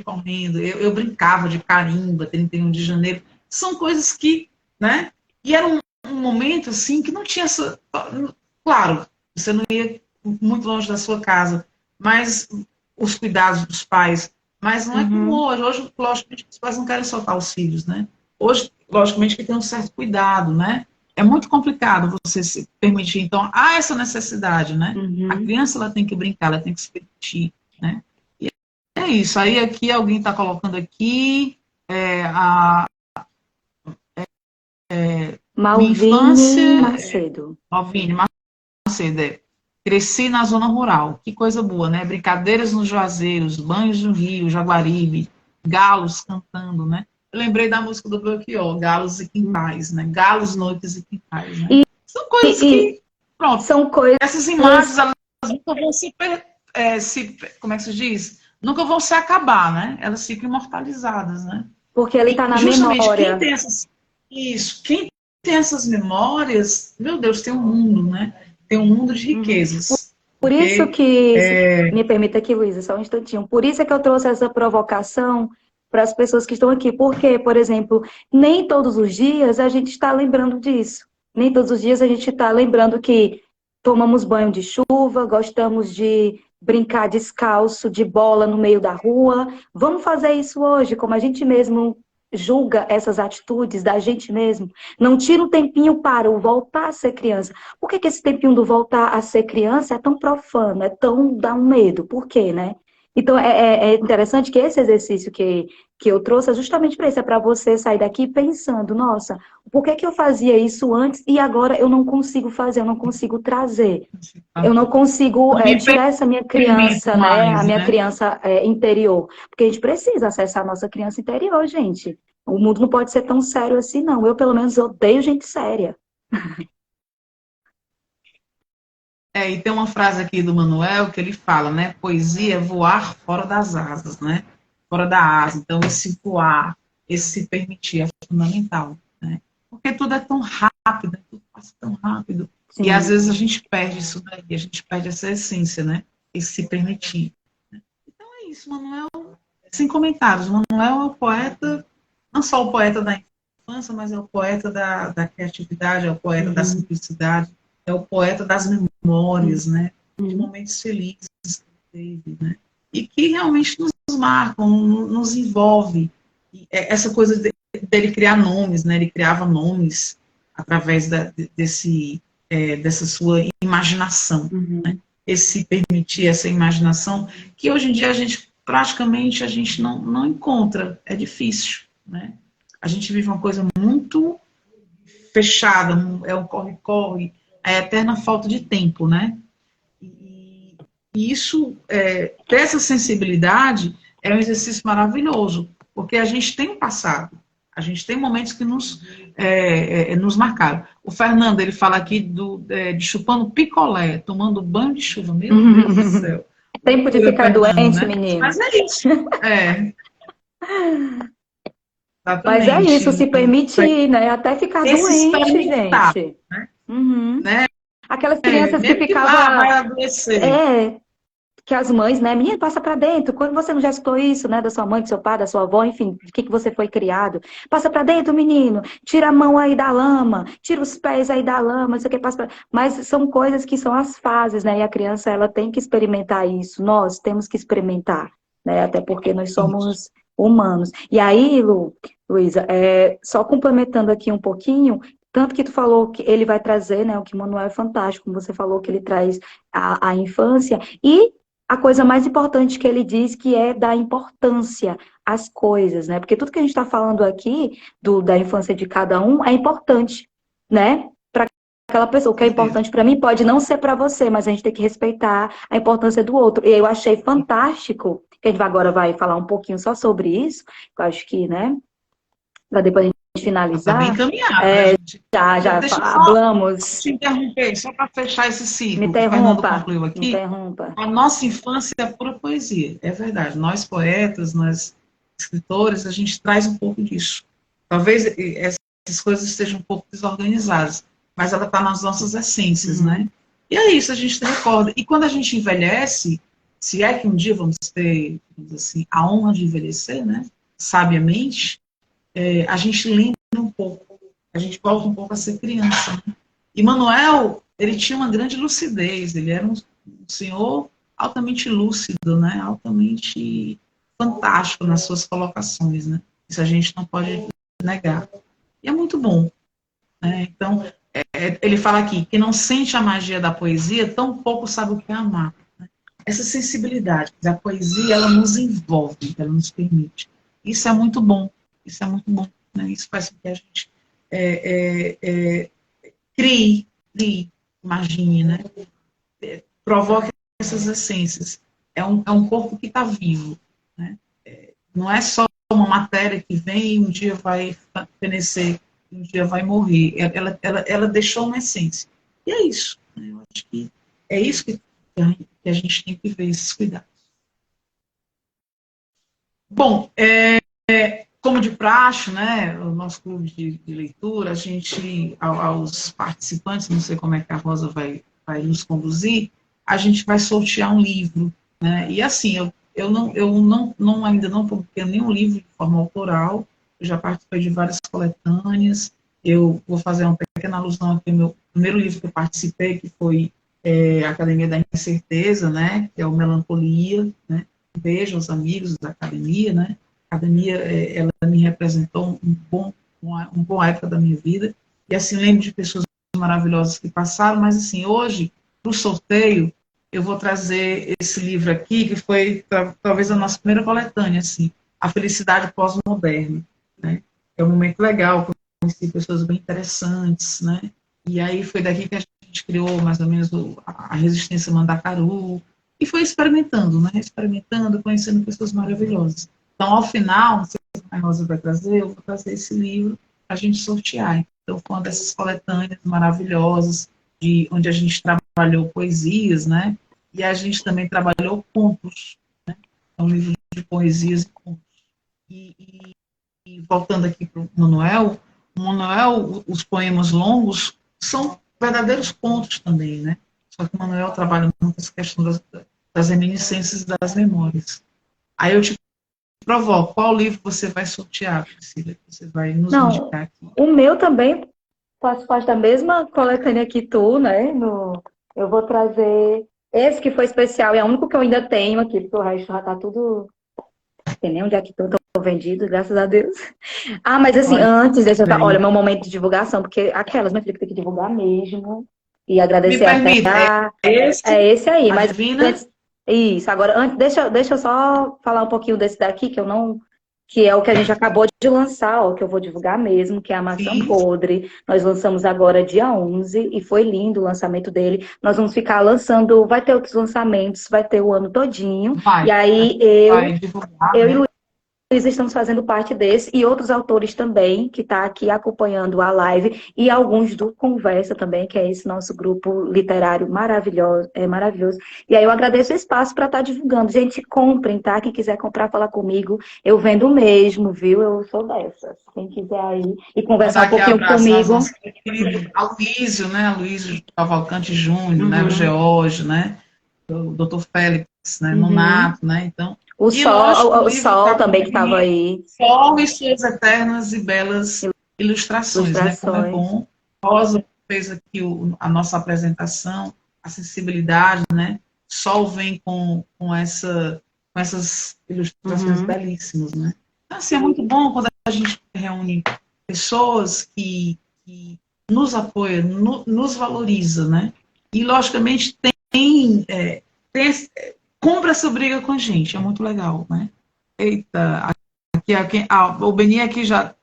correndo, eu brincava de carimba, 31 de janeiro, são coisas que, né? E era um momento, assim, que não tinha essa... Claro, você não ia muito longe da sua casa, mas os cuidados dos pais, mas não é como hoje. Hoje, logicamente, os pais não querem soltar os filhos, né? Hoje, logicamente, que tem um certo cuidado, né? É muito complicado você se permitir. Então, há essa necessidade, né? A criança, ela tem que brincar, ela tem que se permitir, né? E é isso. Aí, aqui, alguém está colocando aqui minha infância... Macedo. Malvine Macedo, cresci na zona rural. Que coisa boa, né? Brincadeiras nos juazeiros, banhos no rio, Jaguaribe, galos cantando, né? Eu lembrei da música do Belchior, Galos e Quintais, né? Galos, noites e quintais, né? São coisas que, pronto, são coisas... essas imagens, elas nunca vão como é que se diz? Nunca vão se acabar, né? Elas ficam imortalizadas, né? Porque ele está na justamente, memória. Quem tem essas memórias, meu Deus, tem um mundo, né? Tem um mundo de riquezas. Por isso que, me permita aqui, Luísa, só um instantinho. Por isso é que eu trouxe essa provocação para as pessoas que estão aqui. Porque, por exemplo, nem todos os dias a gente está lembrando disso. Nem todos os dias a gente está lembrando que tomamos banho de chuva, gostamos de brincar descalço, de bola no meio da rua. Vamos fazer isso hoje, como a gente mesmo julga essas atitudes da gente mesmo. Não tira um tempinho para o voltar a ser criança. Por que esse tempinho do voltar a ser criança é tão profano, dá um medo? Por quê, né? Então, é interessante que esse exercício que eu trouxe é justamente para isso, é para você sair daqui pensando, nossa, por que eu fazia isso antes e agora eu não consigo fazer, eu não consigo trazer? Eu não consigo tirar essa minha criança, né? A minha criança interior. Porque a gente precisa acessar a nossa criança interior, gente. O mundo não pode ser tão sério assim, não. Eu, pelo menos, odeio gente séria. E tem uma frase aqui do Manuel que ele fala, né? Poesia é voar fora das asas, né? Fora da asa. Então, esse voar, esse se permitir é fundamental, né? Porque tudo é tão rápido, tudo passa tão rápido. Sim. E às vezes a gente perde isso daí, a gente perde essa essência, né? Esse se permitir. Né? Então é isso, Manuel, sem comentários. Manuel é o poeta, não só o poeta da infância, mas é o poeta da criatividade, é o poeta da simplicidade, é o poeta das memórias, né? De momentos felizes que ele teve, né? E que realmente nos marcam, nos envolve. E essa coisa dele criar nomes, né? Ele criava nomes através dessa sua imaginação, né? Esse permitir essa imaginação, que hoje em dia praticamente a gente não encontra, é difícil, né? A gente vive uma coisa muito fechada, é um corre-corre, a eterna falta de tempo, né? E isso, ter essa sensibilidade é um exercício maravilhoso, porque a gente tem um passado, a gente tem momentos que nos marcaram. O Fernando, ele fala aqui de chupando picolé, tomando banho de chuva. Meu Deus do céu. Tempo de ficar doente, né? Menino. Mas é isso. Mas é isso, se permitir, né? Até ficar doente, gente. Né? Né? Aquelas crianças que ficavam... vai adoecer. Que as mães, né? Menina, passa pra dentro. Quando você não já escutou isso, né? Da sua mãe, do seu pai, da sua avó, enfim, de que você foi criado. Passa pra dentro, menino. Tira a mão aí da lama. Tira os pés aí da lama. Isso aqui passa pra... Mas são coisas que são as fases, né? E a criança, ela tem que experimentar isso. Nós temos que experimentar, né? Até porque nós somos humanos. E aí, Luísa, só complementando aqui um pouquinho, tanto que tu falou que ele vai trazer, né? O que Manuel é fantástico, como você falou que ele traz a infância e a coisa mais importante que ele diz, que é dar importância às coisas, né? Porque tudo que a gente está falando aqui, da infância de cada um, é importante, né? Para aquela pessoa. O que é importante para mim pode não ser para você, mas a gente tem que respeitar a importância do outro. E eu achei fantástico, que a gente agora vai falar um pouquinho só sobre isso, eu acho que, né? Para depois a gente finalizar. Está bem encaminhado, né, gente? Já Deixa eu falamos. te interromper, só para fechar esse ciclo. Me O Fernando interrompa. concluiu aqui. Me interrompa. A nossa infância é pura poesia, é verdade. Nós poetas, nós escritores, a gente traz um pouco disso. Talvez essas coisas estejam um pouco desorganizadas, mas ela está nas nossas essências, né? E é isso, a gente se recorda. E quando a gente envelhece, se é que um dia vamos ter, digamos assim, a honra de envelhecer, né? Sabiamente, a gente lembra um pouco, a gente volta um pouco a ser criança, né? E Manuel, ele tinha uma grande lucidez, ele era um senhor altamente lúcido, né? Altamente fantástico nas suas colocações, né? Isso a gente não pode negar. E é muito bom, né? Então, ele fala aqui, que não sente a magia da poesia, tão pouco sabe o que é amar. Né? Essa sensibilidade, a poesia, ela nos envolve, ela nos permite. Isso é muito bom, isso é muito bom, né? Isso faz com que a gente crie, imagine, né? Provoque essas essências. É um corpo que está vivo, né? Não é só uma matéria que vem e um dia vai fenecer, um dia vai morrer. Ela deixou uma essência. E é isso. Né? Eu acho que é isso que a gente tem que ver, esses cuidados. Bom, como de praxe, né, o nosso clube de leitura, a gente, aos participantes, não sei como é que a Rosa vai nos conduzir, a gente vai sortear um livro, né, e assim, eu ainda não publiquei nenhum livro de forma autoral, eu já participei de várias coletâneas, eu vou fazer uma pequena alusão aqui ao meu primeiro livro que eu participei, que foi a Academia da Incerteza, né, que é o Melancolia, né, beijo aos amigos da academia, né, a academia, ela me representou uma boa época da minha vida, e assim, lembro de pessoas maravilhosas que passaram, mas assim, hoje, para o sorteio, eu vou trazer esse livro aqui, que foi talvez a nossa primeira coletânea, assim, A Felicidade Pós-Moderna, né? É um momento legal, que eu conheci pessoas bem interessantes, né? E aí foi daqui que a gente criou mais ou menos a Resistência Mandacaru, e foi experimentando, né? Experimentando, conhecendo pessoas maravilhosas. Então, ao final, não sei se a Rosa vai trazer, eu vou trazer esse livro para a gente sortear. Então, foi uma dessas coletâneas maravilhosas, onde a gente trabalhou poesias, né? E a gente também trabalhou contos, né? É um livro de poesias e contos. E voltando aqui para o Manuel, os poemas longos são verdadeiros contos também, né? Só que o Manuel trabalha muito essa questão das reminiscências das memórias. Aí eu te provoco, qual livro você vai sortear, Priscila? Você vai nos indicar aqui. O meu também faz parte da mesma coletânea que tu, né? Eu vou trazer esse que foi especial, e é o único que eu ainda tenho aqui, porque o resto já tá tudo... Não tem nem onde é que estão vendidos, graças a Deus. Ah, mas assim, antes, deixa eu falar, olha, meu momento de divulgação, porque aquelas, minha filha, que tem que divulgar mesmo, e agradecer até esse aí, mas antes, isso, agora, antes, deixa eu só falar um pouquinho desse daqui, que é o que a gente acabou de lançar, ó, que eu vou divulgar mesmo, que é a Maçã Podre. Nós lançamos agora dia 11, e foi lindo o lançamento dele. Nós vamos ficar lançando, vai ter outros lançamentos, vai ter o ano todinho. E aí eu e Luiz estamos fazendo parte desse, e outros autores também, que está aqui acompanhando a live, e alguns do Conversa também, que é esse nosso grupo literário maravilhoso. E aí eu agradeço o espaço para estar divulgando. Gente, comprem, tá? Quem quiser comprar, falar comigo, eu vendo mesmo, viu? Eu sou dessas. Quem quiser aí e conversar um pouquinho comigo. Aloysio, né? Aloysio Cavalcante Júnior, né? O George, né? O Dr. Félix, né? Nonato, né? Então... O Sol também que estava aí. Sol e suas eternas e belas ilustrações, né? Como é bom. Rosa fez aqui a nossa apresentação, a sensibilidade, né? Sol vem com essas ilustrações belíssimas, né? Então, assim, é muito bom quando a gente reúne pessoas que nos apoiam, nos valoriza, né? E, logicamente, tem compra essa briga com a gente, é muito legal, né? Eita, o Beni aqui já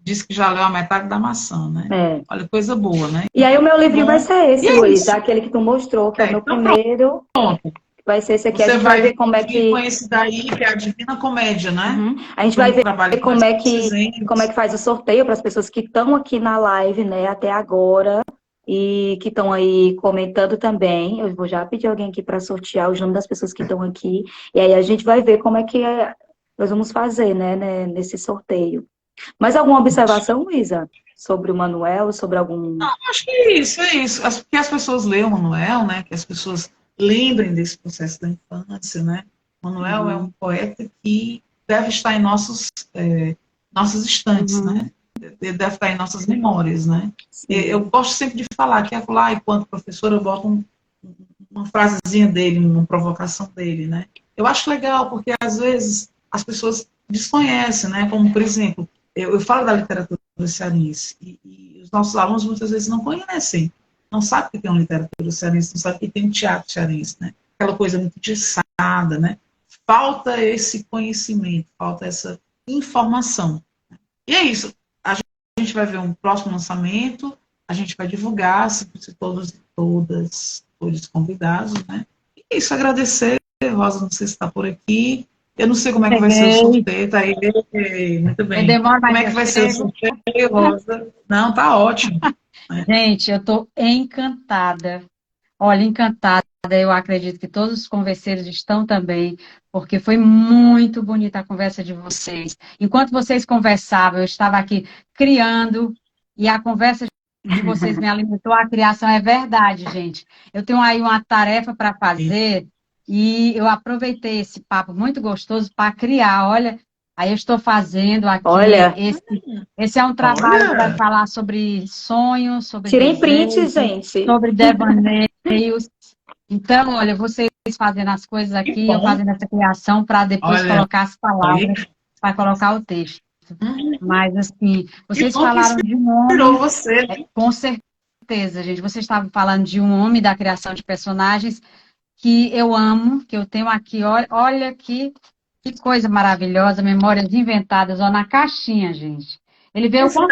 disse que já leu a metade da maçã, né? É. Olha, coisa boa, né? E aí o meu livrinho vai Bom, ser e esse, é Luiz, isso. aquele que tu mostrou, que é o meu Então primeiro. pronto. Vai ser esse aqui. A Você gente vai ver vai como é vir com que. esse daí, que é a Divina Comédia, né? A gente Foi vai um ver trabalho que nós como é que, fizemos. faz o sorteio para as pessoas que estão aqui na live, né, até agora, e que estão aí comentando também. Eu vou já pedir alguém aqui para sortear os nomes das pessoas que estão aqui. E aí a gente vai ver como é que nós vamos fazer, né, nesse sorteio. Mais alguma observação, Luísa? Sobre o Manuel, sobre algum. Não, acho que é isso, é isso. Que as pessoas leiam o Manuel, né? Que as pessoas lembrem desse processo da infância, né? Manuel é um poeta que deve estar em nossas estantes, né? Ele deve estar em nossas memórias, né? Eu gosto sempre de falar que lá, enquanto professora, eu boto uma frasezinha dele, uma provocação dele, né? Eu acho legal, porque às vezes as pessoas desconhecem, né? Como, por exemplo, eu falo da literatura cearense e os nossos alunos muitas vezes não conhecem, não sabem que tem uma literatura cearense, não sabem que tem um teatro cearense, né? Aquela coisa muito engessada, né? Falta esse conhecimento, falta essa informação. E é isso. A gente vai ver um próximo lançamento, a gente vai divulgar, se todos e todos convidados, né? E é isso, agradecer. Rosa, não sei se está por aqui. Eu não sei como é que vai ser o sorteio, tá aí. Muito bem. Demora, Como é que vai ser o sorteio, Rosa? Não, tá ótimo. Gente, eu estou encantada. Olha, encantada. Eu acredito que todos os converseiros estão também, porque foi muito bonita a conversa de vocês. Enquanto vocês conversavam, eu estava aqui criando, e a conversa de vocês me alimentou. A criação é verdade, gente. Eu tenho aí uma tarefa para fazer, e eu aproveitei esse papo muito gostoso para criar. Olha, aí eu estou fazendo aqui. Olha. Esse é um trabalho que vai falar sobre sonhos, sobre Tirem print, desejos, gente. sobre devaneios. Então, olha, vocês fazendo as coisas aqui, eu fazendo essa criação para depois colocar as palavras, para colocar o texto. Mas, assim, vocês falaram de um homem. Você. Com certeza, gente. Vocês estavam falando de um homem da criação de personagens que eu amo, que eu tenho aqui. Olha que coisa maravilhosa, memórias inventadas, ó, na caixinha, gente. Ele veio com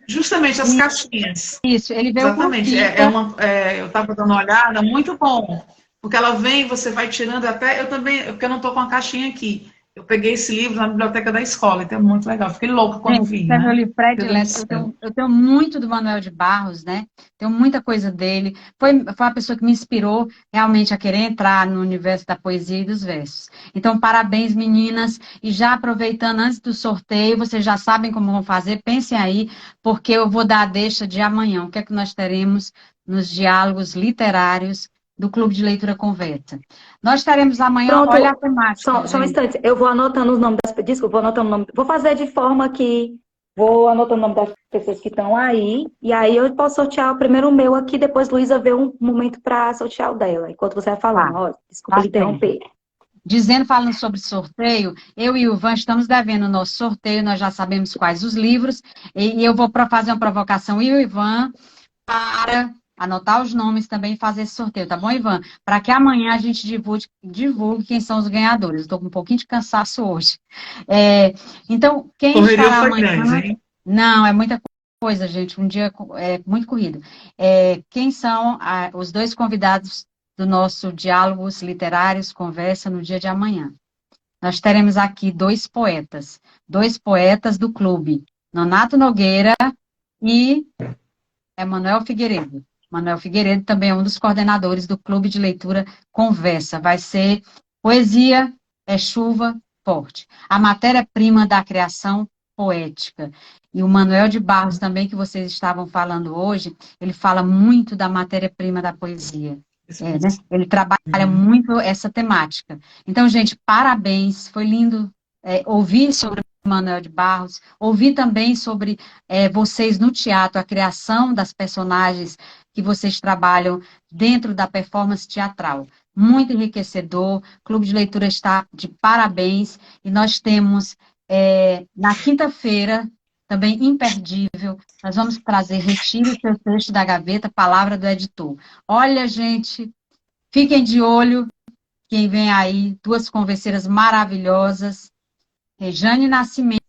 justamente as caixinhas. Isso, ele veio exatamente. Eu estava dando uma olhada, muito bom. Porque ela vem, você vai tirando até. Eu também, porque eu não estou com a caixinha aqui. Eu peguei esse livro na biblioteca da escola, então é muito legal. Fiquei louca quando vi. Esse é meu livro predileto. Eu tenho muito do Manuel de Barros, né? Tenho muita coisa dele. Foi uma pessoa que me inspirou realmente a querer entrar no universo da poesia e dos versos. Então, parabéns, meninas. E já aproveitando, antes do sorteio, vocês já sabem como vão fazer, pensem aí, porque eu vou dar a deixa de amanhã. O que é que nós teremos nos diálogos literários do Clube de Leitura Conversa? Nós estaremos amanhã. Pronto, olha a temática. Só um instante, eu vou anotando os nomes das pessoas. Desculpa, vou anotando o nome. Vou fazer de forma que vou anotando o nome das pessoas que estão aí, e aí eu posso sortear primeiro o meu aqui, depois Luísa vê um momento para sortear o dela, enquanto você vai falando. Desculpa lhe interromper. Falando sobre sorteio, eu e o Ivan estamos devendo o nosso sorteio, nós já sabemos quais os livros, e eu vou fazer uma provocação, e o Ivan, para anotar os nomes também e fazer esse sorteio, tá bom, Ivan? Para que amanhã a gente divulgue quem são os ganhadores. Estou com um pouquinho de cansaço hoje. Então, quem estará amanhã... Grande, hein? Não, é muita coisa, gente. Um dia é muito corrido. Quem são os dois convidados do nosso Diálogos Literários Conversa no dia de amanhã? Nós teremos aqui dois poetas do clube, Nonato Nogueira e Manuel Figueiredo. Manuel Figueiredo também é um dos coordenadores do Clube de Leitura Conversa. Vai ser Poesia é Chuva Forte. A matéria-prima da criação poética. E o Manuel de Barros também, que vocês estavam falando hoje, ele fala muito da matéria-prima da poesia. Né? Ele trabalha muito essa temática. Então, gente, parabéns. Foi lindo ouvir sobre Manuel de Barros, ouvir também sobre vocês no teatro, a criação das personagens que vocês trabalham dentro da performance teatral. Muito enriquecedor, o Clube de Leitura está de parabéns, e nós temos, na quinta-feira, também imperdível, nós vamos trazer Retire o seu texto da gaveta, palavra do editor. Olha, gente, fiquem de olho, quem vem aí, duas converseiras maravilhosas, Rejane Nascimento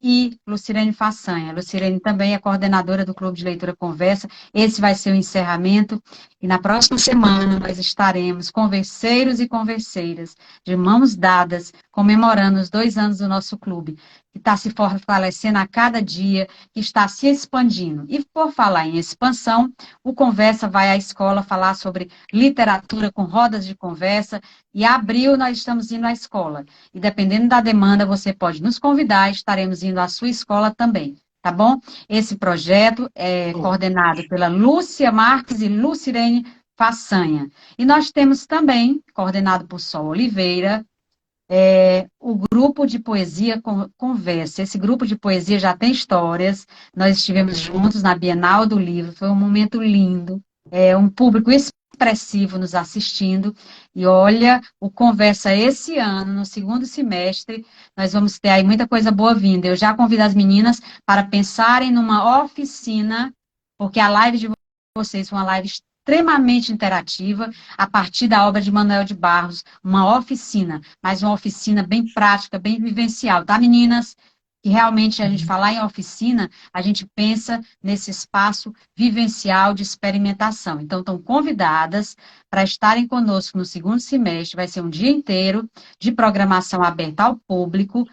e Lucirene Façanha. Lucirene também é coordenadora do Clube de Leitura Conversa. Esse vai ser o encerramento. E na próxima semana nós estaremos converseiros e converseiras, de mãos dadas, comemorando os 2 anos do nosso clube, que está se fortalecendo a cada dia, que está se expandindo. E por falar em expansão, o Conversa vai à escola falar sobre literatura com rodas de conversa. E abril nós estamos indo à escola. E dependendo da demanda, você pode nos convidar, estaremos indo à sua escola também, tá bom? Esse projeto é coordenado pela Lúcia Marques e Lucirene Façanha. E nós temos também, coordenado por Sol Oliveira, o grupo de poesia Conversa. Esse grupo de poesia já tem histórias, nós estivemos juntos na Bienal do Livro, foi um momento lindo, um público expressivo nos assistindo, e olha, o Conversa esse ano, no 2º semestre, nós vamos ter aí muita coisa boa vinda. Eu já convido as meninas para pensarem numa oficina, porque a live de vocês foi uma live extremamente interativa, a partir da obra de Manuel de Barros, uma oficina, mas uma oficina bem prática, bem vivencial, tá, meninas? Que realmente a gente falar em oficina, a gente pensa nesse espaço vivencial de experimentação. Então, estão convidadas para estarem conosco no 2º semestre, vai ser um dia inteiro de programação aberta ao público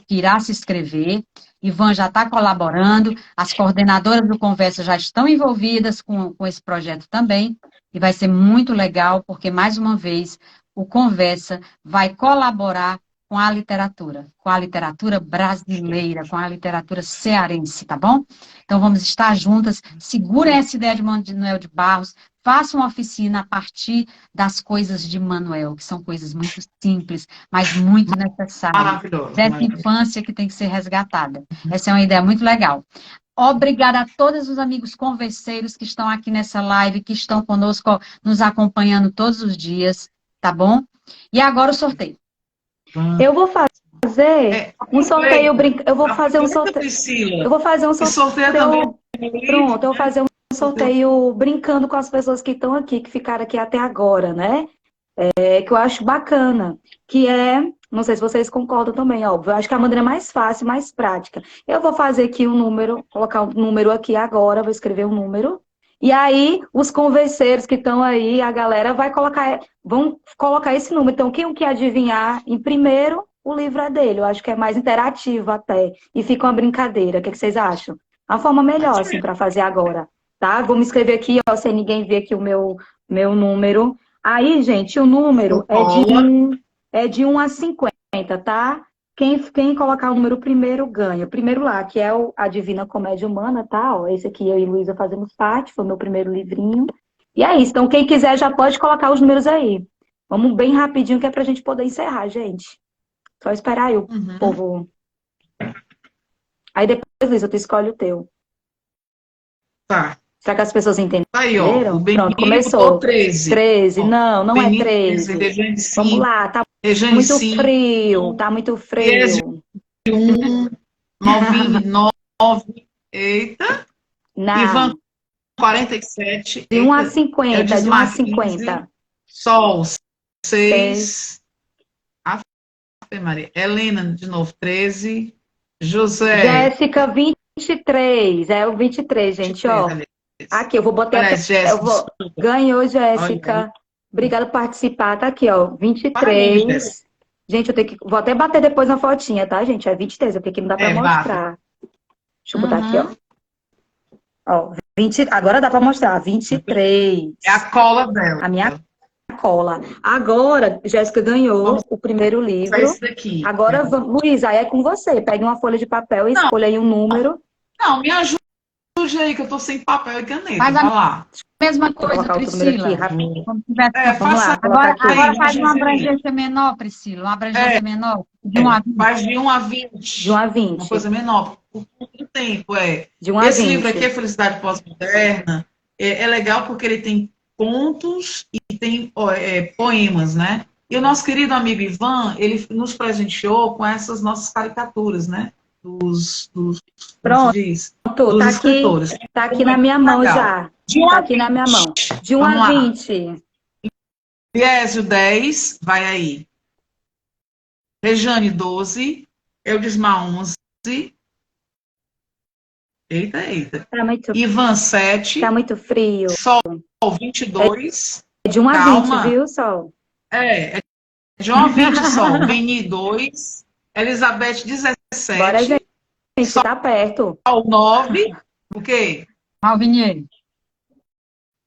que irá se inscrever. Ivan já está colaborando, as coordenadoras do Conversa já estão envolvidas com esse projeto também, e vai ser muito legal, porque, mais uma vez, o Conversa vai colaborar com a literatura brasileira, com a literatura cearense, tá bom? Então, vamos estar juntas, segurem essa ideia de Manuel de Barros, façam uma oficina a partir das coisas de Manuel, que são coisas muito simples, mas muito necessárias, dessa infância que tem que ser resgatada. Essa é uma ideia muito legal. Obrigada a todos os amigos converseiros que estão aqui nessa live, que estão conosco, nos acompanhando todos os dias, tá bom? E agora o sorteio. Eu vou fazer um sorteio eu vou fazer um sorteio. Eu vou fazer um sorteio. Pronto, eu vou fazer um sorteio brincando com as pessoas que estão aqui, que ficaram aqui até agora, né? Que eu acho bacana, que não sei se vocês concordam também, óbvio, eu acho que a maneira mais fácil, mais prática. Eu vou fazer aqui um número, colocar um número aqui agora, vou escrever um número. E aí, os converseiros que estão aí, a galera vão colocar esse número. Então, quem quer adivinhar em primeiro, o livro é dele. Eu acho que é mais interativo até. E fica uma brincadeira. O que vocês acham? A forma melhor, assim, para fazer agora. Tá? Vou me escrever aqui, ó, sem ninguém ver aqui o meu número. Aí, gente, o número é de 1 a 50, tá? Quem colocar o número primeiro ganha. O primeiro lá, que é a Divina Comédia Humana, tá? Ó, esse aqui eu e Luísa fazemos parte, foi o meu primeiro livrinho. E é isso. Então, quem quiser já pode colocar os números aí. Vamos bem rapidinho, que é pra gente poder encerrar, gente. Só esperar aí o povo. Aí depois, Luísa, tu escolhe o teu. Tá. Será que as pessoas entenderam? Aí, ó. O Pronto, começou. 13. 13. Ó, não é 13. Vamos lá, tá muito frio. Tá muito frio. 1, 9. Eita. Não. Ivan, 47. De 1 a 50. De 1 a 50. Sol, 6. Ave Maria. Helena, de novo, 13. José. Jéssica, 23. É o 23, gente, 23, ó. Ali. Aqui, eu vou botar. Ganhou, Jéssica. Obrigada por participar. Tá aqui, ó. 23. Parabéns. Gente, vou até bater depois na fotinha, tá, gente? É 23, porque aqui não dá pra mostrar. Deixa eu botar aqui, ó. 20, agora dá pra mostrar. 23. É a cola dela. A minha cola. Agora, Jéssica ganhou o primeiro livro. Esse daqui. Agora, Luísa, aí é com você. Pegue uma folha de papel e escolha aí um número. Não, me ajuda aí, que eu tô sem papel e caneta. Vai lá. Mesma coisa, Priscila. Vamos lá. Agora faz uma abrangência menor, Priscila. Uma abrangência menor. De 1 a 20. Faz de 1 a 20. De 1 a 20. Uma coisa menor. Por muito tempo, De 1 a 20. Esse livro aqui, Felicidade Pós-Moderna, é legal porque ele tem contos e tem poemas, né? E o nosso querido amigo Ivan, ele nos presenteou com essas nossas caricaturas, né? Pronto, dos escritores. Tá aqui na minha mão já. Tá aqui na minha mão. De 1 a 20. Liésio, 10. Vai aí. Rejane, 12. Eudismar, 11. Eita, eita. Ivan, 7. Tá muito frio. Sol, 22. É de 1 a Calma. 20, viu, Sol? É de 1 a 20, Sol. Vini, 2. Elizabeth, 17. Bora, gente, tá perto. Sol, 9. O quê? Malvinier.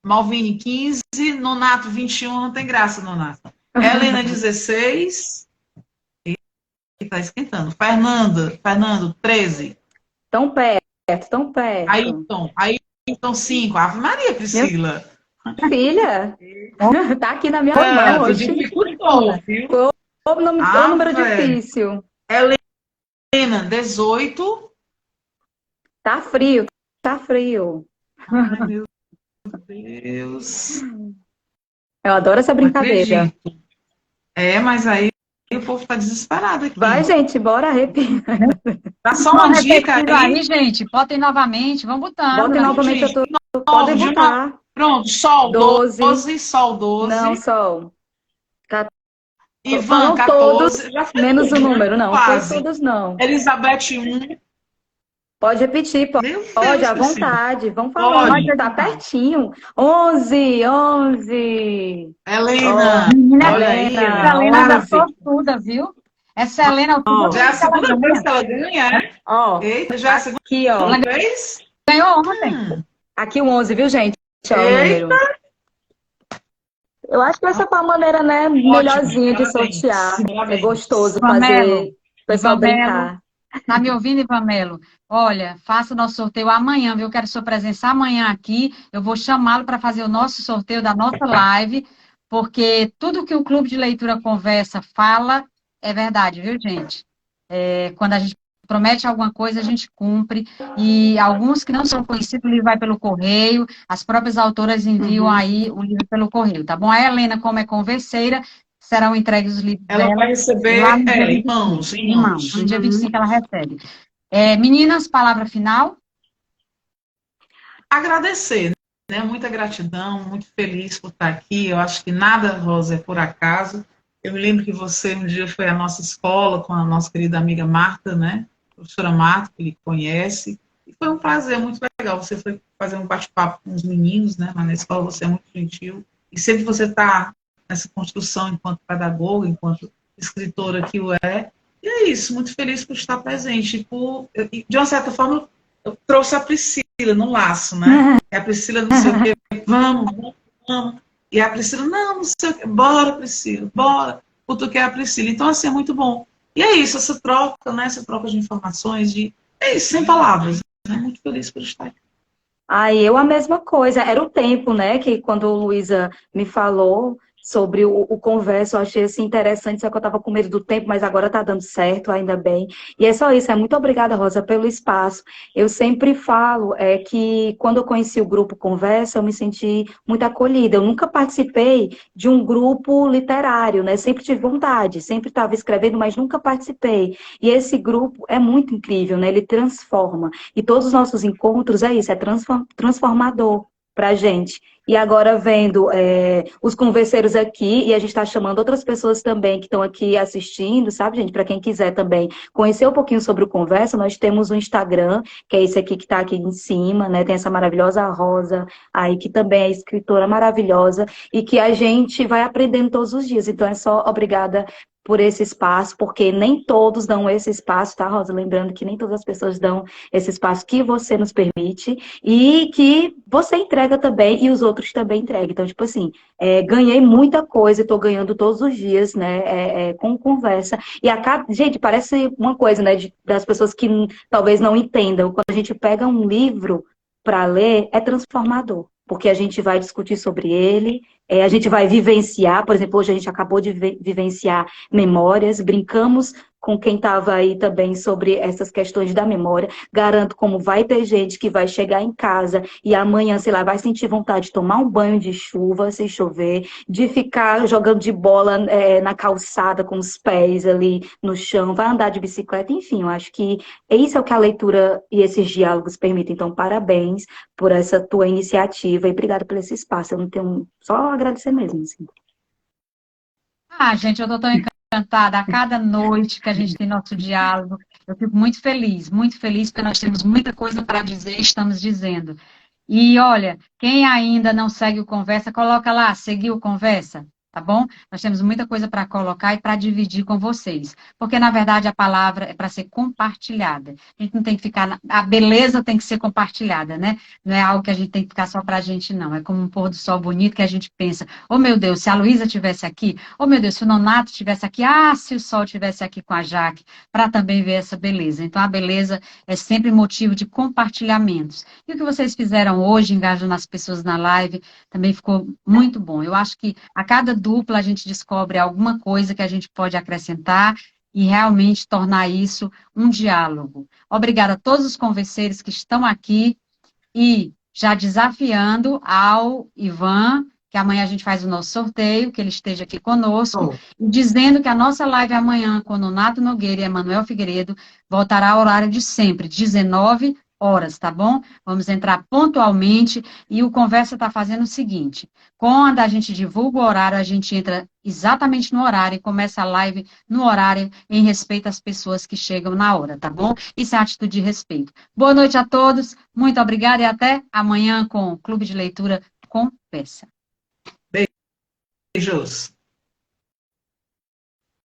Malvini, 15. Nonato, 21. Não tem graça, Nonato. Helena, 16. E tá esquentando. Fernando, 13. Tão perto, tão perto. Aí então 5. Ave Maria, Priscila. Filha, tá aqui na minha mão hoje. Dificultou, viu? O número difícil. Helena, 18. Tá frio, tá frio. Ai, meu Deus. Eu adoro essa brincadeira. Mas aí o povo tá desesperado aqui. Vai, gente, bora repetir. Dá só uma dica aí, gente. Botem novamente, vamos botando. Botem novamente, eu tô... Podem botar. Pronto, Sol, 12. Sol, 12. Não, Sol. Ivan, 14. Todos, já menos o número, não. Quase. Foi todos, não. Elizabeth, 1. Pode repetir, pode, à vontade. Vamos falar, pode. Tá pertinho. 11. Helena. Olha aí. Essa Helena da sortuda, viu? Essa Helena... Já é a segunda vez que ela ganha, Eita, já é a segunda aqui, ó. vez? Ganhou ontem. Aqui o 11, viu, gente? O número. Eu acho que essa foi a maneira, né, melhorzinha de sortear. É gostoso fazer o pessoal brincar. Tá me ouvindo, Ivamelo? Olha, faça o nosso sorteio amanhã, viu? Eu quero sua presença amanhã aqui. Eu vou chamá-lo para fazer o nosso sorteio da nossa live, porque tudo que o Clube de Leitura Conversa fala é verdade, viu, gente? Quando a gente promete alguma coisa, a gente cumpre. E alguns que não são conhecidos, o livro vai pelo correio, as próprias autoras enviam aí o livro pelo correio, tá bom? A Helena, como é converseira, serão entregues os livros ela dela. Vai receber em mãos. No dia 25 ela recebe. Meninas, palavra final? Agradecer, né? Muita gratidão, muito feliz por estar aqui. Eu acho que nada, Rosa, é por acaso. Eu me lembro que você um dia foi à nossa escola com a nossa querida amiga Marta, né? Professora Marta, que ele conhece. E foi um prazer muito legal. Você foi fazer um bate-papo com os meninos, né? Mas na escola você é muito gentil. E sempre você está nessa construção enquanto pedagoga, enquanto escritora que o é. E é isso, muito feliz por estar presente. De uma certa forma, eu trouxe a Priscila no laço, né? E a Priscila não sei o quê, vamos. E a Priscila, não sei o quê, bora, Priscila, bora. Tu que é a Priscila. Então, assim, é muito bom. E é isso, essa troca, né? Essa troca de informações, é isso, sem palavras. Né? Muito feliz por estar aqui. Eu a mesma coisa. Era o tempo, né? Que quando a Luísa me falou sobre o converso, eu achei assim interessante, só que eu estava com medo do tempo, mas agora está dando certo, ainda bem. E é só isso, muito obrigada, Rosa, pelo espaço. Eu sempre falo que quando eu conheci o grupo Conversa, eu me senti muito acolhida. Eu nunca participei de um grupo literário, né? Sempre tive vontade, sempre estava escrevendo, mas nunca participei. E esse grupo é muito incrível, né? Ele transforma. E todos os nossos encontros é isso, é transformador para a gente. E agora vendo os converseiros aqui, e a gente está chamando outras pessoas também que estão aqui assistindo, sabe, gente? Para quem quiser também conhecer um pouquinho sobre o Conversa, nós temos o Instagram, que é esse aqui que está aqui em cima, né? Tem essa maravilhosa Rosa aí, que também é escritora maravilhosa, e que a gente vai aprendendo todos os dias. Então é só obrigada por esse espaço, porque nem todos dão esse espaço, tá, Rosa? Lembrando que nem todas as pessoas dão esse espaço que você nos permite e que você entrega também e os outros também entregam. Então, tipo assim, ganhei muita coisa, estou ganhando todos os dias, né, com conversa. E gente, parece uma coisa, né, das pessoas que talvez não entendam. Quando a gente pega um livro para ler, é transformador, porque a gente vai discutir sobre ele, a gente vai vivenciar, por exemplo, hoje a gente acabou de vivenciar memórias, brincamos com quem estava aí também sobre essas questões da memória. Garanto como vai ter gente que vai chegar em casa e amanhã, sei lá, vai sentir vontade de tomar um banho de chuva, se chover, de ficar jogando de bola na calçada com os pés ali no chão, vai andar de bicicleta, enfim, eu acho que isso é o que a leitura e esses diálogos permitem. Então, parabéns por essa tua iniciativa e obrigada por esse espaço. Eu não tenho só agradecer mesmo, assim. Ah, gente, eu estou tão encantada. A cada noite que a gente tem nosso diálogo, eu fico muito feliz, porque nós temos muita coisa para dizer e estamos dizendo. E olha, quem ainda não segue o Conversa, coloca lá, seguiu o Conversa, tá bom? Nós temos muita coisa para colocar e para dividir com vocês. Porque, na verdade, a palavra é para ser compartilhada. A gente não tem que ficar. A beleza tem que ser compartilhada, né? Não é algo que a gente tem que ficar só para a gente, não. É como um pôr do sol bonito que a gente pensa: oh meu Deus, se a Luísa estivesse aqui, oh meu Deus, se o Nonato estivesse aqui, ah, se o sol estivesse aqui com a Jaque, para também ver essa beleza. Então, a beleza é sempre motivo de compartilhamentos. E o que vocês fizeram hoje, engajando as pessoas na live, também ficou muito bom. Eu acho que a cada dupla a gente descobre alguma coisa que a gente pode acrescentar e realmente tornar isso um diálogo. Obrigada a todos os converseiros que estão aqui e já desafiando ao Ivan, que amanhã a gente faz o nosso sorteio, que ele esteja aqui conosco, e dizendo que a nossa live amanhã com o Nonato Nogueira e Emanuel Figueiredo voltará ao horário de sempre, 19 horas, tá bom? Vamos entrar pontualmente e o Conversa está fazendo o seguinte, quando a gente divulga o horário, a gente entra exatamente no horário e começa a live no horário em respeito às pessoas que chegam na hora, tá bom? Isso é atitude de respeito. Boa noite a todos, muito obrigada e até amanhã com o Clube de Leitura Conversa. Beijos.